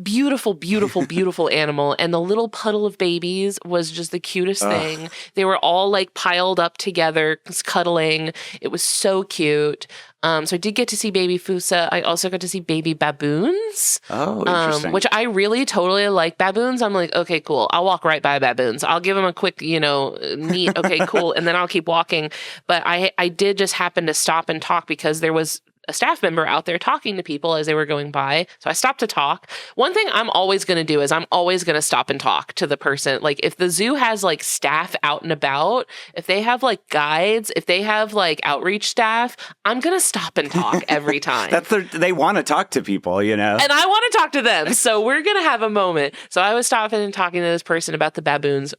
Beautiful, beautiful, beautiful animal. And the little puddle of babies was just the cutest thing. They were all like piled up together, cuddling. It was so cute. So I did get to see baby Fusa. I also got to see baby baboons. Oh, interesting. Which I really totally like baboons. I'm like, okay, cool. I'll walk right by baboons. I'll give them a quick, neat, okay, cool. And then I'll keep walking. But I did just happen to stop and talk because there was a staff member out there talking to people as they were going by. So I stopped to talk. One thing I'm always going to do is I'm always going to stop and talk to the person. Like if the zoo has like staff out and about, if they have like guides, if they have like outreach staff, I'm going to stop and talk every time. They want to talk to people, And I want to talk to them. So we're going to have a moment. So I was stopping and talking to this person about the baboons.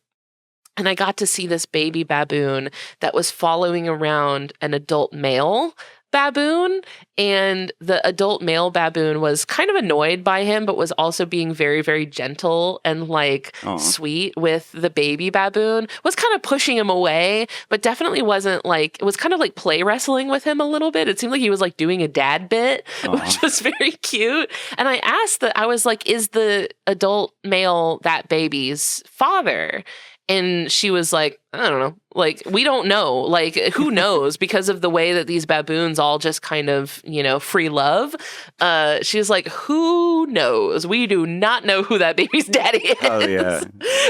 And I got to see this baby baboon that was following around an adult male baboon, and the adult male baboon was kind of annoyed by him, but was also being very, very gentle and like sweet with the baby baboon, was kind of pushing him away, but definitely wasn't like, it was kind of like play wrestling with him a little bit. It seemed like he was like doing a dad bit, which was very cute. And I was like, is the adult male that baby's father? And she was like, I don't know. Like, we don't know. Like, who knows? Because of the way that these baboons all just kind of, free love. She was like, who knows? We do not know who that baby's daddy is. Oh, yeah.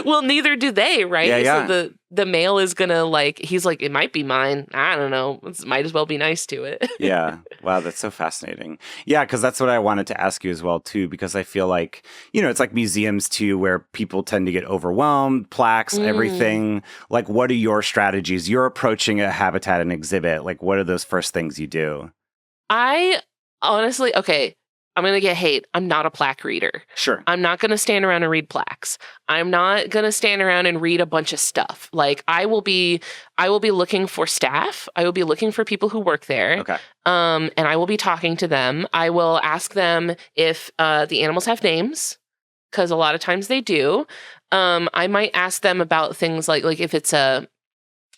Well, neither do they, right? Yeah. So the male is going to he's like, it might be mine. I don't know. It might as well be nice to it. Yeah. Wow, that's so fascinating. Yeah, because that's what I wanted to ask you as well, too, because I feel like, it's like museums, too, where people tend to get overwhelmed, plaques, everything. Like, what are your strategies? You're approaching a habitat and exhibit. Like, what are those first things you do? I honestly, okay, I'm going to get hate. I'm not a plaque reader. Sure. I'm not going to stand around and read plaques. I'm not going to stand around and read a bunch of stuff. Like I will be looking for staff. I will be looking for people who work there. Okay. And I will be talking to them. I will ask them if the animals have names, because a lot of times they do. I might ask them about things like if it's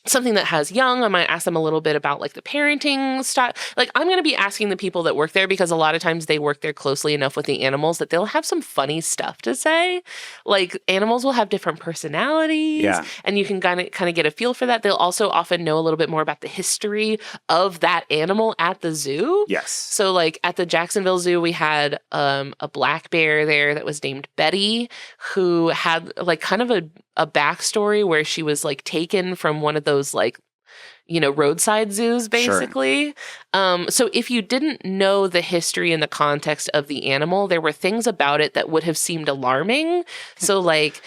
something that has young, I might ask them a little bit about like the parenting style. Like I'm going to be asking the people that work there, because a lot of times they work there closely enough with the animals that they'll have some funny stuff to say. Like animals will have different personalities, and you can kind of get a feel for that. They'll also often know a little bit more about the history of that animal at the zoo. Yes. So like at the Jacksonville Zoo, we had a black bear there that was named Betty, who had like kind of a backstory where she was like taken from one of those like, roadside zoos, basically. Sure. So if you didn't know the history and the context of the animal, there were things about it that would have seemed alarming. So like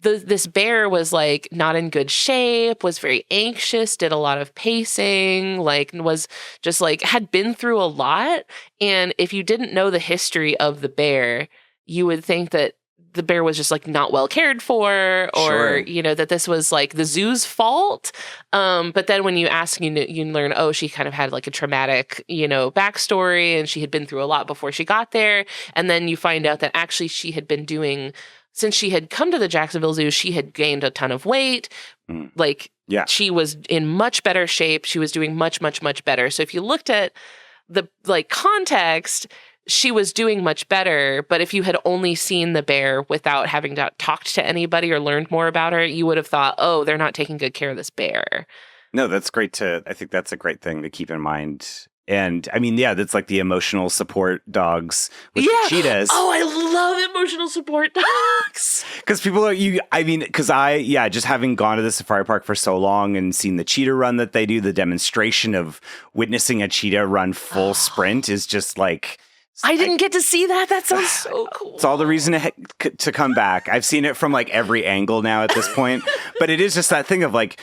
this bear was like not in good shape, was very anxious, did a lot of pacing, like was just like had been through a lot. And if you didn't know the history of the bear, you would think that the bear was just like not well cared for, or, sure. That this was like the zoo's fault. But then when you ask, you learn, she kind of had like a traumatic, backstory, and she had been through a lot before she got there. And then you find out that actually she had been since she had come to the Jacksonville Zoo, she had gained a ton of weight. She was in much better shape. She was doing much, much, much better. So if you looked at the context, she was doing much better. But if you had only seen the bear without having talked to anybody or learned more about her, you would have thought, they're not taking good care of this bear. No, that's great I think that's a great thing to keep in mind And I mean, yeah, that's like the emotional support dogs with the cheetahs. Oh, I love emotional support dogs. Because just having gone to the safari park for so long and seen the cheetah run that they do, the demonstration of witnessing a cheetah run full sprint is just like... I didn't get to see that. That sounds so cool. It's all the reason to come back. I've seen it from like every angle now at this point. But it is just that thing of like,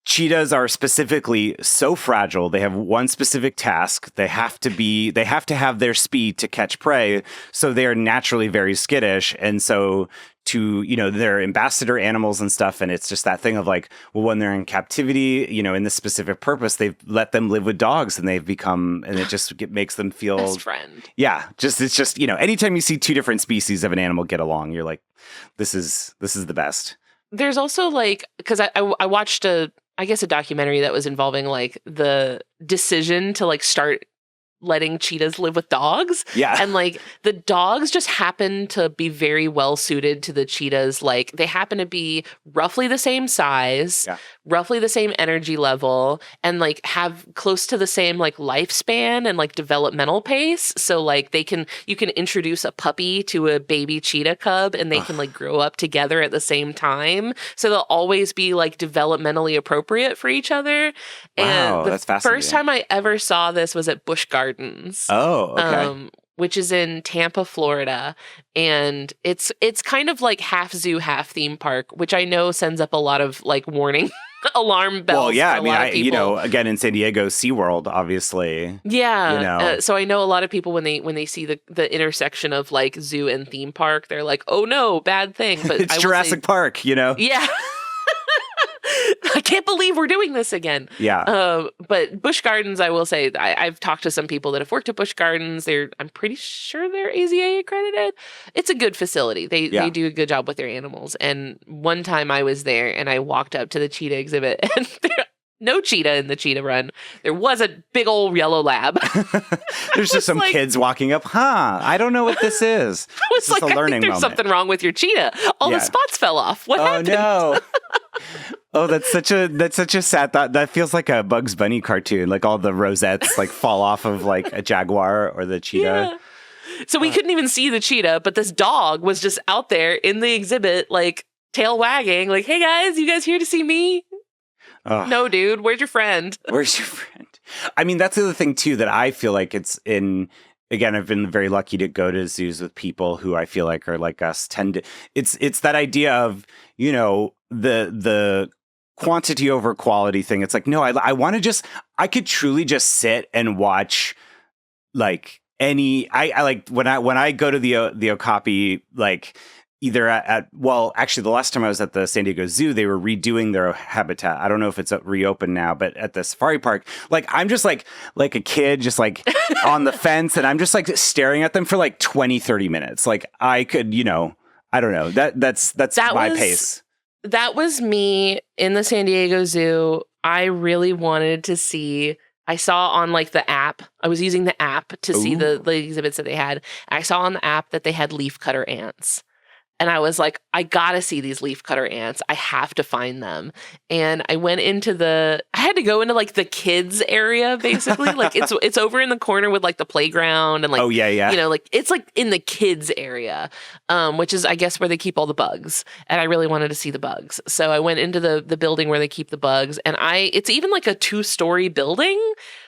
cheetahs are specifically so fragile. They have one specific task. They have to have their speed to catch prey. So they are naturally very skittish. And so they're ambassador animals and stuff. And it's just that thing of like, well, when they're in captivity, in this specific purpose, they've let them live with dogs and they've become, and it just makes them feel best friend. Yeah. It's just, anytime you see two different species of an animal get along, you're like, this is the best. There's also like, because I watched a documentary that was involving like the decision to like start letting cheetahs live with dogs. Yeah. And like the dogs just happen to be very well suited to the cheetahs. Like they happen to be roughly the same size, roughly the same energy level, and like have close to the same like lifespan and like developmental pace. So like you can introduce a puppy to a baby cheetah cub and they can like grow up together at the same time. So they'll always be like developmentally appropriate for each other. Wow, and that's fascinating. First time I ever saw this was at Busch Gardens. Oh, okay. Which is in Tampa, Florida. And it's kind of like half zoo, half theme park, which I know sends up a lot of like warning alarm bells. Well, yeah, for a lot of people. again, in San Diego, SeaWorld, obviously. Yeah. So I know a lot of people when they see the intersection of like zoo and theme park, they're like, oh no, bad thing. But it's Jurassic Park, Yeah. I can't believe we're doing this again. Yeah. But Busch Gardens, I will say, I've talked to some people that have worked at Busch Gardens. I'm pretty sure they're AZA accredited. It's a good facility. They do a good job with their animals. And one time I was there and I walked up to the cheetah exhibit and no cheetah in the cheetah run. There was a big old yellow lab. There's just some kids walking up. I don't know what this is. I was like, I think there's something wrong with your cheetah. All the spots fell off. What happened? Oh, no. Oh, that's such a sad thought. That feels like a Bugs Bunny cartoon. Like all the rosettes like fall off of like a jaguar or the cheetah. Yeah. So we couldn't even see the cheetah, but this dog was just out there in the exhibit, like tail wagging, like, hey guys, you guys here to see me? No, dude, where's your friend? Where's your friend? I mean, that's the other thing too, that I feel like it's in, again, I've been very lucky to go to zoos with people who I feel like are like us, it's that idea of, the quantity over quality thing. It's like, no, I could truly just sit and watch like I like when I go to the Okapi, like either actually the last time I was at the San Diego Zoo, they were redoing their habitat. I don't know if it's reopened now, but at the safari park, like I'm just like a kid, just like on the fence, and I'm just like staring at them for like 20-30 minutes. Like I could, I don't know. That's my pace. That was me in the San Diego Zoo. I really wanted to see. I saw on like the app. I was using the app to see the exhibits that they had. I saw on the app that they had leafcutter ants. And I was like, I gotta see these leafcutter ants. I have to find them. And I went I had to go into like the kids area, basically. Like it's over in the corner with like the playground and like, like it's like in the kids area, which is, I guess, where they keep all the bugs. And I really wanted to see the bugs. So I went into the building where they keep the bugs. And it's even like a 2-story building.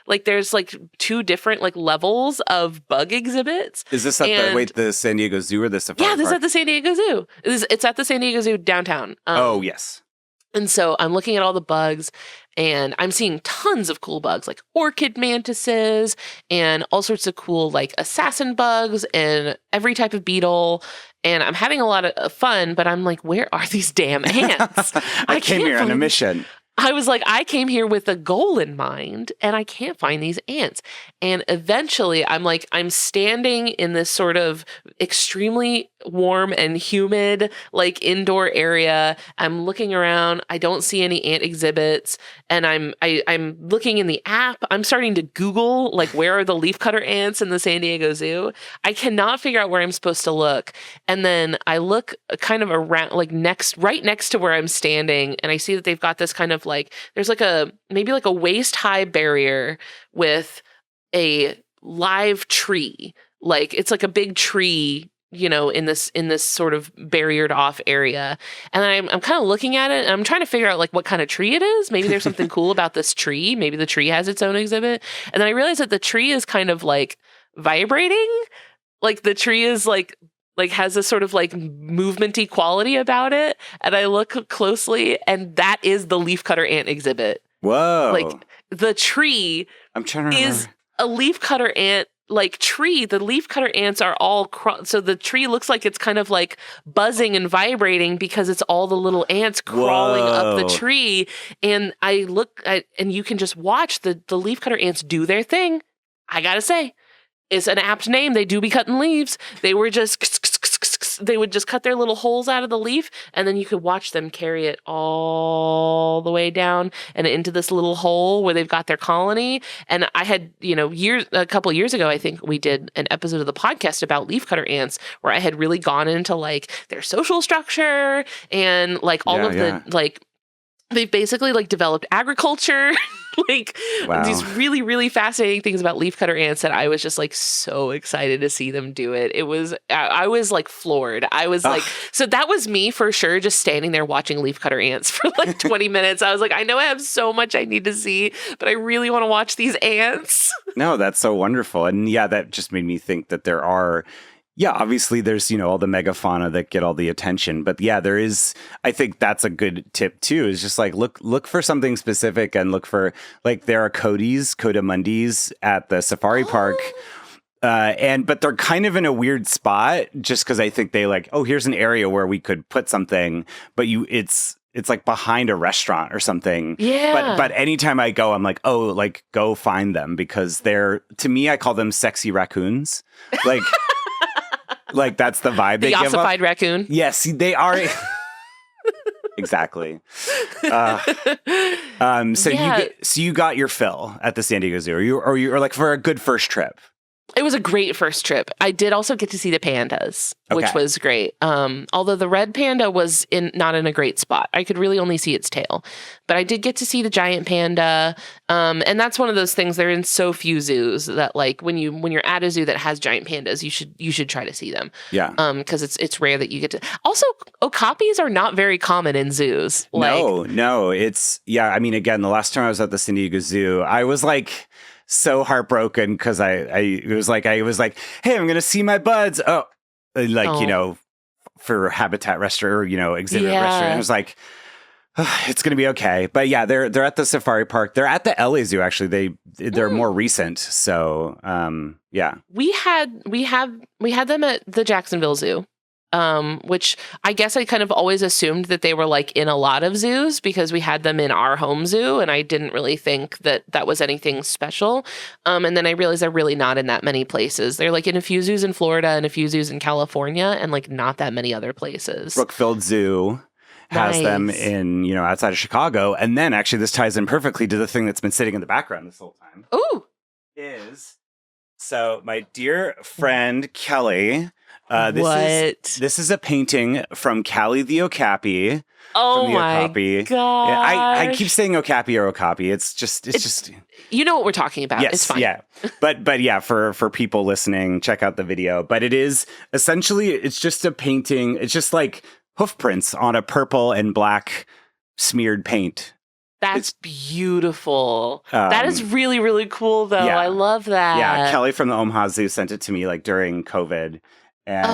Like there's like 2 different like levels of bug exhibits. Is this at the San Diego Zoo or the safari park? Yeah, this is at the San Diego Zoo. It's at the San Diego Zoo downtown. Oh, yes. And so I'm looking at all the bugs and I'm seeing tons of cool bugs like orchid mantises and all sorts of cool like assassin bugs and every type of beetle. And I'm having a lot of fun, but I'm like, where are these damn ants? I came here on a mission. I was like, I came here with a goal in mind and I can't find these ants. And eventually I'm standing in this sort of extremely warm and humid, like indoor area. I'm looking around. I don't see any ant exhibits. And I'm looking in the app. I'm starting to Google, like, where are the leafcutter ants in the San Diego Zoo? I cannot figure out where I'm supposed to look. And then I look kind of around, like right next to where I'm standing. And I see that they've got this kind of like, there's like maybe like a waist high barrier with a live tree. Like it's like a big tree, in this sort of barriered off area. And then I'm kind of looking at it and I'm trying to figure out like what kind of tree it is. Maybe there's something cool about this tree. Maybe the tree has its own exhibit. And then I realized that the tree is kind of like vibrating. Like the tree is like has a sort of like movementy quality about it. And I look closely and that is the leafcutter ant exhibit. Whoa. Like the tree I'm trying to is a leafcutter ant like tree. The leafcutter ants are all so the tree looks like it's kind of like buzzing and vibrating because it's all the little ants crawling up the tree. And I look at, and you can just watch the leafcutter ants do their thing. I gotta say, it's an apt name. They do be cutting leaves. They would just cut their little holes out of the leaf, and then you could watch them carry it all the way down and into this little hole where they've got their colony. And I had, a couple of years ago, I think we did an episode of the podcast about leafcutter ants where I had really gone into like their social structure and like all of the like they've basically like developed agriculture, like these really, really fascinating things about leafcutter ants that I was just like so excited to see them do it. I was like floored. I was like, so that was me for sure, just standing there watching leafcutter ants for like 20 minutes. I was like, I know I have so much I need to see, but I really want to watch these ants. No, that's so wonderful. And yeah, that just made me think that there are, obviously there's, all the megafauna that get all the attention. But yeah, there is, I think that's a good tip too, is just like look for something specific and look for, like there are Codamundis at the safari park. But they're kind of in a weird spot just because I think they like, here's an area where we could put something, but it's like behind a restaurant or something. Yeah. But anytime I go, I'm like, go find them because to me, I call them sexy raccoons. Like, like that's the vibe they give off. The ossified raccoon. Yes, they are. Exactly. You got your fill at the San Diego Zoo, or you like for a good first trip. It was a great first trip. I did also get to see the pandas, which was great. Although the red panda was not in a great spot. I could really only see its tail. But I did get to see the giant panda. And that's one of those things, they're in so few zoos that like when you're at a zoo that has giant pandas, you should try to see them. Yeah. Because it's rare that you get to. Also, okapis are not very common in zoos. No. It's I mean, again, the last time I was at the San Diego Zoo, I was like so heartbroken because I was like, hey, I'm gonna see my buds. For habitat restaurant or exhibit restaurant. I was like, it's gonna be okay. But yeah, they're at the safari park. They're at the LA Zoo actually. They're more recent. So we had them at the Jacksonville Zoo. Which I guess I kind of always assumed that they were like in a lot of zoos because we had them in our home zoo and I didn't really think that was anything special. And then I realized they're really not in that many places. They're like in a few zoos in Florida and a few zoos in California and like not that many other places. Brookfield Zoo has them in, outside of Chicago. And then actually this ties in perfectly to the thing that's been sitting in the background this whole time. Ooh. So my dear friend Kelly, this is a painting from Callie the Okapi. Oh my god! I keep saying Okapi or Okapi. It's just you know what we're talking about. Yes, it's fine. Yeah, but yeah, for people listening, check out the video. But it is essentially it's just a painting. It's just like hoof prints on a purple and black smeared paint. That's beautiful. That is really, really cool, though. Yeah. I love that. Yeah, Kelly from the Omaha Zoo sent it to me like during COVID. And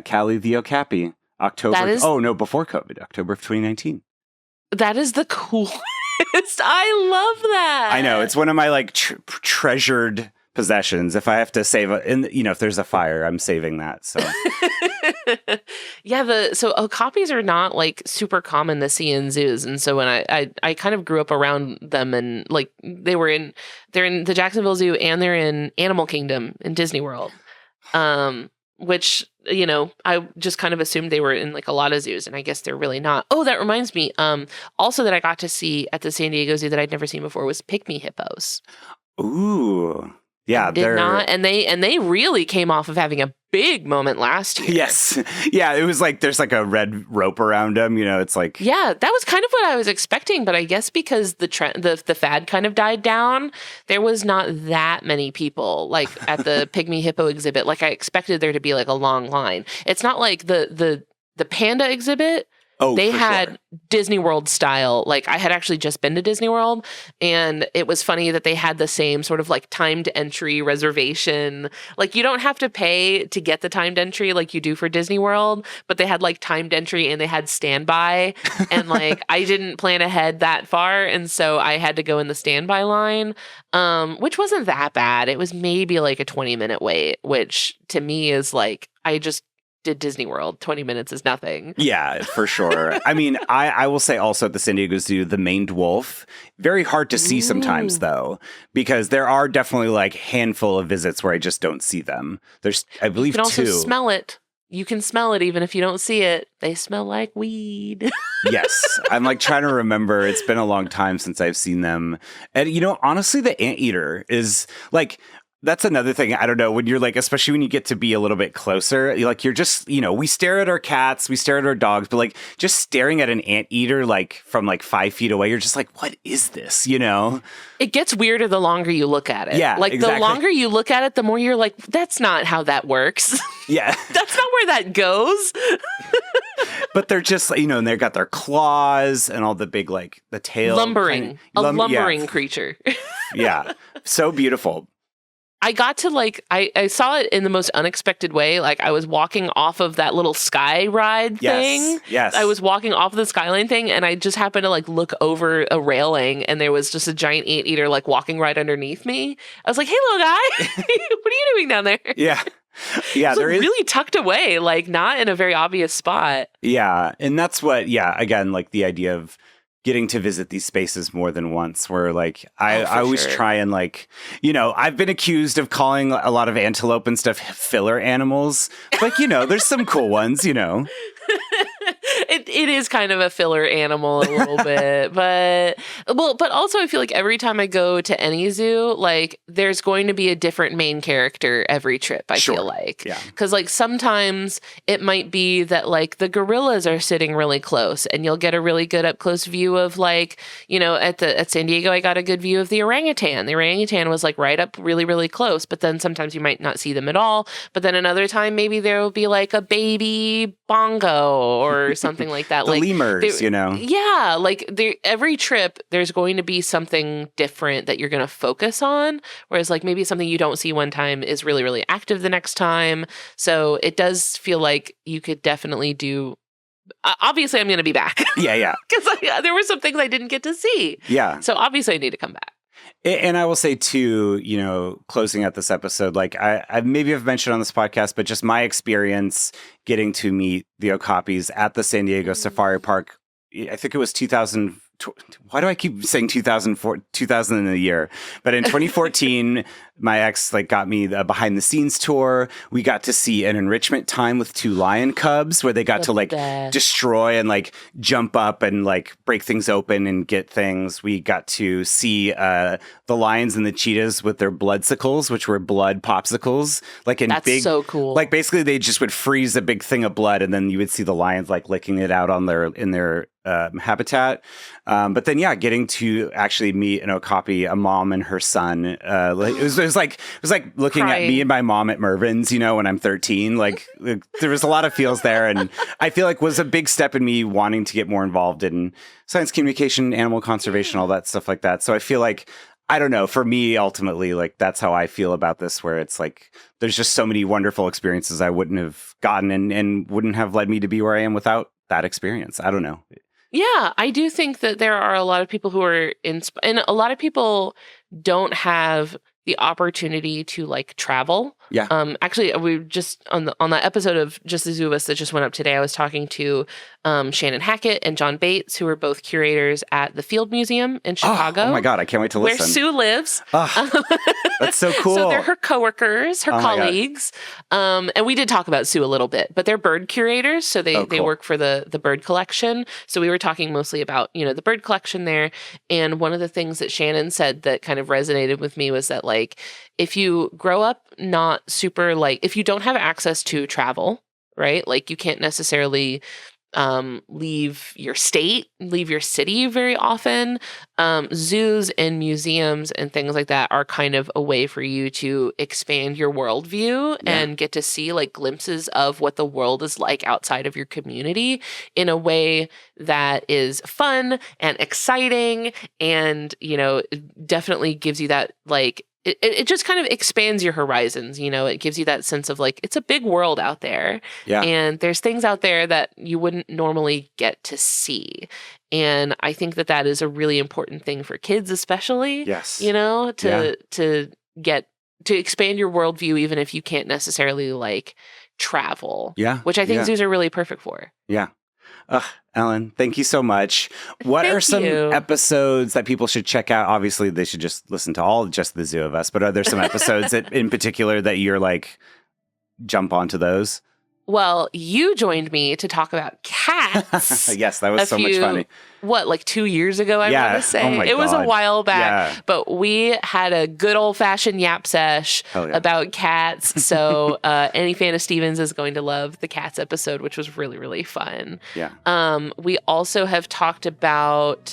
Callie the Okapi, before COVID, October of 2019. That is the coolest. I love that. I know. It's one of my like treasured possessions. If I have to save if there's a fire, I'm saving that. So so okapis are not like super common to see in zoos. And so when I kind of grew up around them and like they're in the Jacksonville Zoo and they're in Animal Kingdom in Disney World. Which, I just kind of assumed they were in like a lot of zoos and I guess they're really not. Oh, that reminds me. Also that I got to see at the San Diego Zoo that I'd never seen before was pygmy hippos. Ooh. Yeah, did not, and they really came off of having a big moment last year. Yes, yeah, it was like there's like a red rope around them. It's like that was kind of what I was expecting, but I guess because the fad kind of died down, there was not that many people like at the Pygmy Hippo exhibit. Like I expected there to be like a long line. It's not like the panda exhibit. Oh, they had sure. Disney World style. Like I had actually just been to Disney World, and it was funny that they had the same sort of like timed entry reservation. Like you don't have to pay to get the timed entry like you do for Disney World, but they had like timed entry and they had standby. And like I didn't plan ahead that far, and so I had to go in the standby line, which wasn't that bad. It was maybe like a 20-minute wait, which to me is like I just did Disney World. 20 minutes is nothing. Yeah, for sure. I mean, I will say also at the San Diego Zoo, the maned wolf, very hard to see sometimes though, because there are definitely like handful of visits where I just don't see them. There's, I believe, you can also two. Smell it. You can smell it even if you don't see it. They smell like weed. Yes. I'm like trying to remember. It's been a long time since I've seen them. And honestly, the anteater is like, that's another thing. I don't know, when you're like, especially when you get to be a little bit closer, you're just, we stare at our cats, we stare at our dogs, but like just staring at an anteater, like from like 5 feet away, you're just like, what is this? It gets weirder the longer you look at it. Yeah, like exactly. The longer you look at it, the more you're like, that's not how that works. Yeah. That's not where that goes. But they're just, and they've got their claws and all the big, like the tail. Lumbering. Lumbering creature. Yeah. So beautiful. I got to like, I saw it in the most unexpected way. Like I was walking off of that little sky ride thing. Yes. I was walking off of the skyline thing, and I just happened to like look over a railing, and there was just a giant anteater like walking right underneath me. I was like, hey, little guy, what are you doing down there? Yeah. Yeah, there is really tucked away, like not in a very obvious spot. Yeah. And that's what, again, like the idea of getting to visit these spaces more than once, where like I always try and like, I've been accused of calling a lot of antelope and stuff filler animals. Like, there's some cool ones, It is kind of a filler animal a little bit, but also I feel like every time I go to any zoo, like there's going to be a different main character every trip. I feel like, because like sometimes it might be that like the gorillas are sitting really close, and you'll get a really good up close view of like, at San Diego, I got a good view of the orangutan. The orangutan was like right up really, really close, but then sometimes you might not see them at all. But then another time, maybe there will be like a baby bongo or something like that. The like lemurs, Yeah, like every trip, there's going to be something different that you're going to focus on. Whereas like maybe something you don't see one time is really, really active the next time. So it does feel like you could definitely do. Obviously, I'm going to be back. Yeah. Because there were some things I didn't get to see. Yeah. So obviously, I need to come back. And I will say too, closing out this episode, like I maybe have mentioned on this podcast, but just my experience getting to meet the okapis at the San Diego Safari Park. I think it was 2000. Why do I keep saying 2000 in a year? But in 2014, my ex got me a behind the scenes tour. We got to see an enrichment time with 2 lion cubs where they got to destroy and jump up and break things open and get things. We got to see the lions and the cheetahs with their bloodsickles, which were blood popsicles. That's so cool. Basically they just would freeze a big thing of blood, and then you would see the lions licking it out in their habitat. But then, getting to actually meet an okapi, a mom and her son, it was like looking Crying. at me and my mom at Mervin's, when I'm 13. There was a lot of feels there, and I feel like was a big step in me wanting to get more involved in science communication, animal conservation, all that stuff like that. So I feel like, I don't know, for me, ultimately, that's how I feel about this, where it's there's just so many wonderful experiences I wouldn't have gotten and wouldn't have led me to be where I am without that experience. I don't know. Yeah, I do think that there are a lot of people who are and a lot of people don't have the opportunity to travel. Yeah. Actually, we just on that episode of Just the Zoo of Us that just went up today, I was talking to Shannon Hackett and John Bates, who are both curators at the Field Museum in Chicago. Oh my God, I can't wait to listen. Where Sue lives. That's so cool. So they're her coworkers, her colleagues. And we did talk about Sue a little bit, but they're bird curators. So they work for the bird collection. So we were talking mostly about, the bird collection there. And one of the things that Shannon said that kind of resonated with me was that like if you grow up not super like, if you don't have access to travel, right? Like you can't necessarily leave your state, leave your city very often. Zoos and museums and things like that are kind of a way for you to expand your worldview and get to see like glimpses of what the world is like outside of your community in a way that is fun and exciting and, you know, definitely gives you that like, it just kind of expands your horizons, you know, it gives you that sense of like, it's a big world out there. Yeah. And there's things out there that you wouldn't normally get to see. And I think that that is a really important thing for kids, especially, you know, to expand your worldview, even if you can't necessarily like travel, which I think zoos are really perfect for. Yeah. Ellen, thank you so much. What are some episodes that people should check out? Obviously, they should just listen to just the zoo of us, but are there some episodes that in particular that you're like, jump onto those? Well, you joined me to talk about cats. Yes, that was so much fun. What, like 2 years ago, I want to say? Oh my it was a God. while back, but we had a good old-fashioned yap sesh about cats. So any fan of Stevens is going to love the cats episode, which was really, really fun. Yeah. We also have talked about,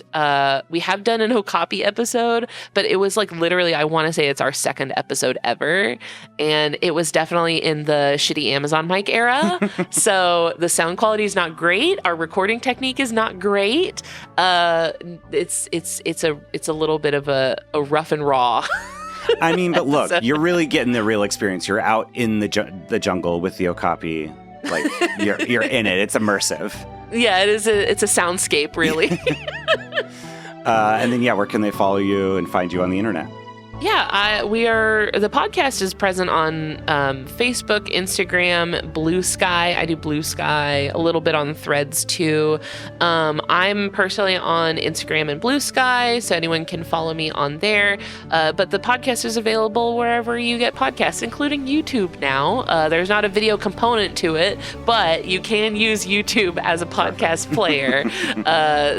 we have done an Okapi episode, but it was like literally, I want to say it's our second episode ever. And it was definitely in the shitty Amazon mic era. So the sound quality is not great. Our recording technique is not great. It's a little bit of a rough and raw. I mean, but look, you're really getting the real experience. You're out in the jungle with the Okapi. Like you're in it. It's immersive. Yeah, it is. It's a soundscape, really. And then, where can they follow you and find you on the internet? Yeah, the podcast is present on Facebook, Instagram, Blue Sky. I do Blue Sky, a little bit on Threads too. I'm personally on Instagram and Blue Sky, so anyone can follow me on there. But the podcast is available wherever you get podcasts, including YouTube now. There's not a video component to it, but you can use YouTube as a podcast player.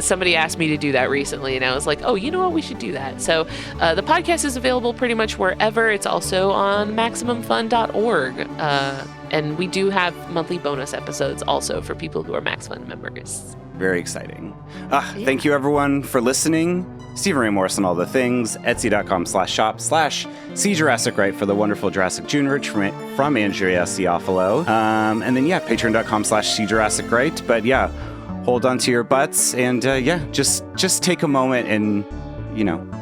Somebody asked me to do that recently, and I was like, oh, you know what? We should do that. So the podcast is available pretty much wherever. It's also on MaximumFun.org. And we do have monthly bonus episodes also for people who are Max Fun members. Very exciting. Thank you, everyone, for listening. Stephen Ray Morris on all the things. Etsy.com/shop/See Jurassic Right for the wonderful Jurassic June merch from Andrea Ciofalo. And then, Patreon.com/See Jurassic Right. But hold on to your butts and just take a moment and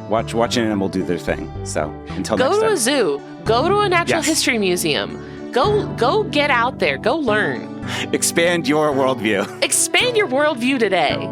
watch an animal do their thing. So until next time. Go to a zoo. Go to a natural history museum. Go get out there. Go learn. Expand your worldview. Expand your worldview today.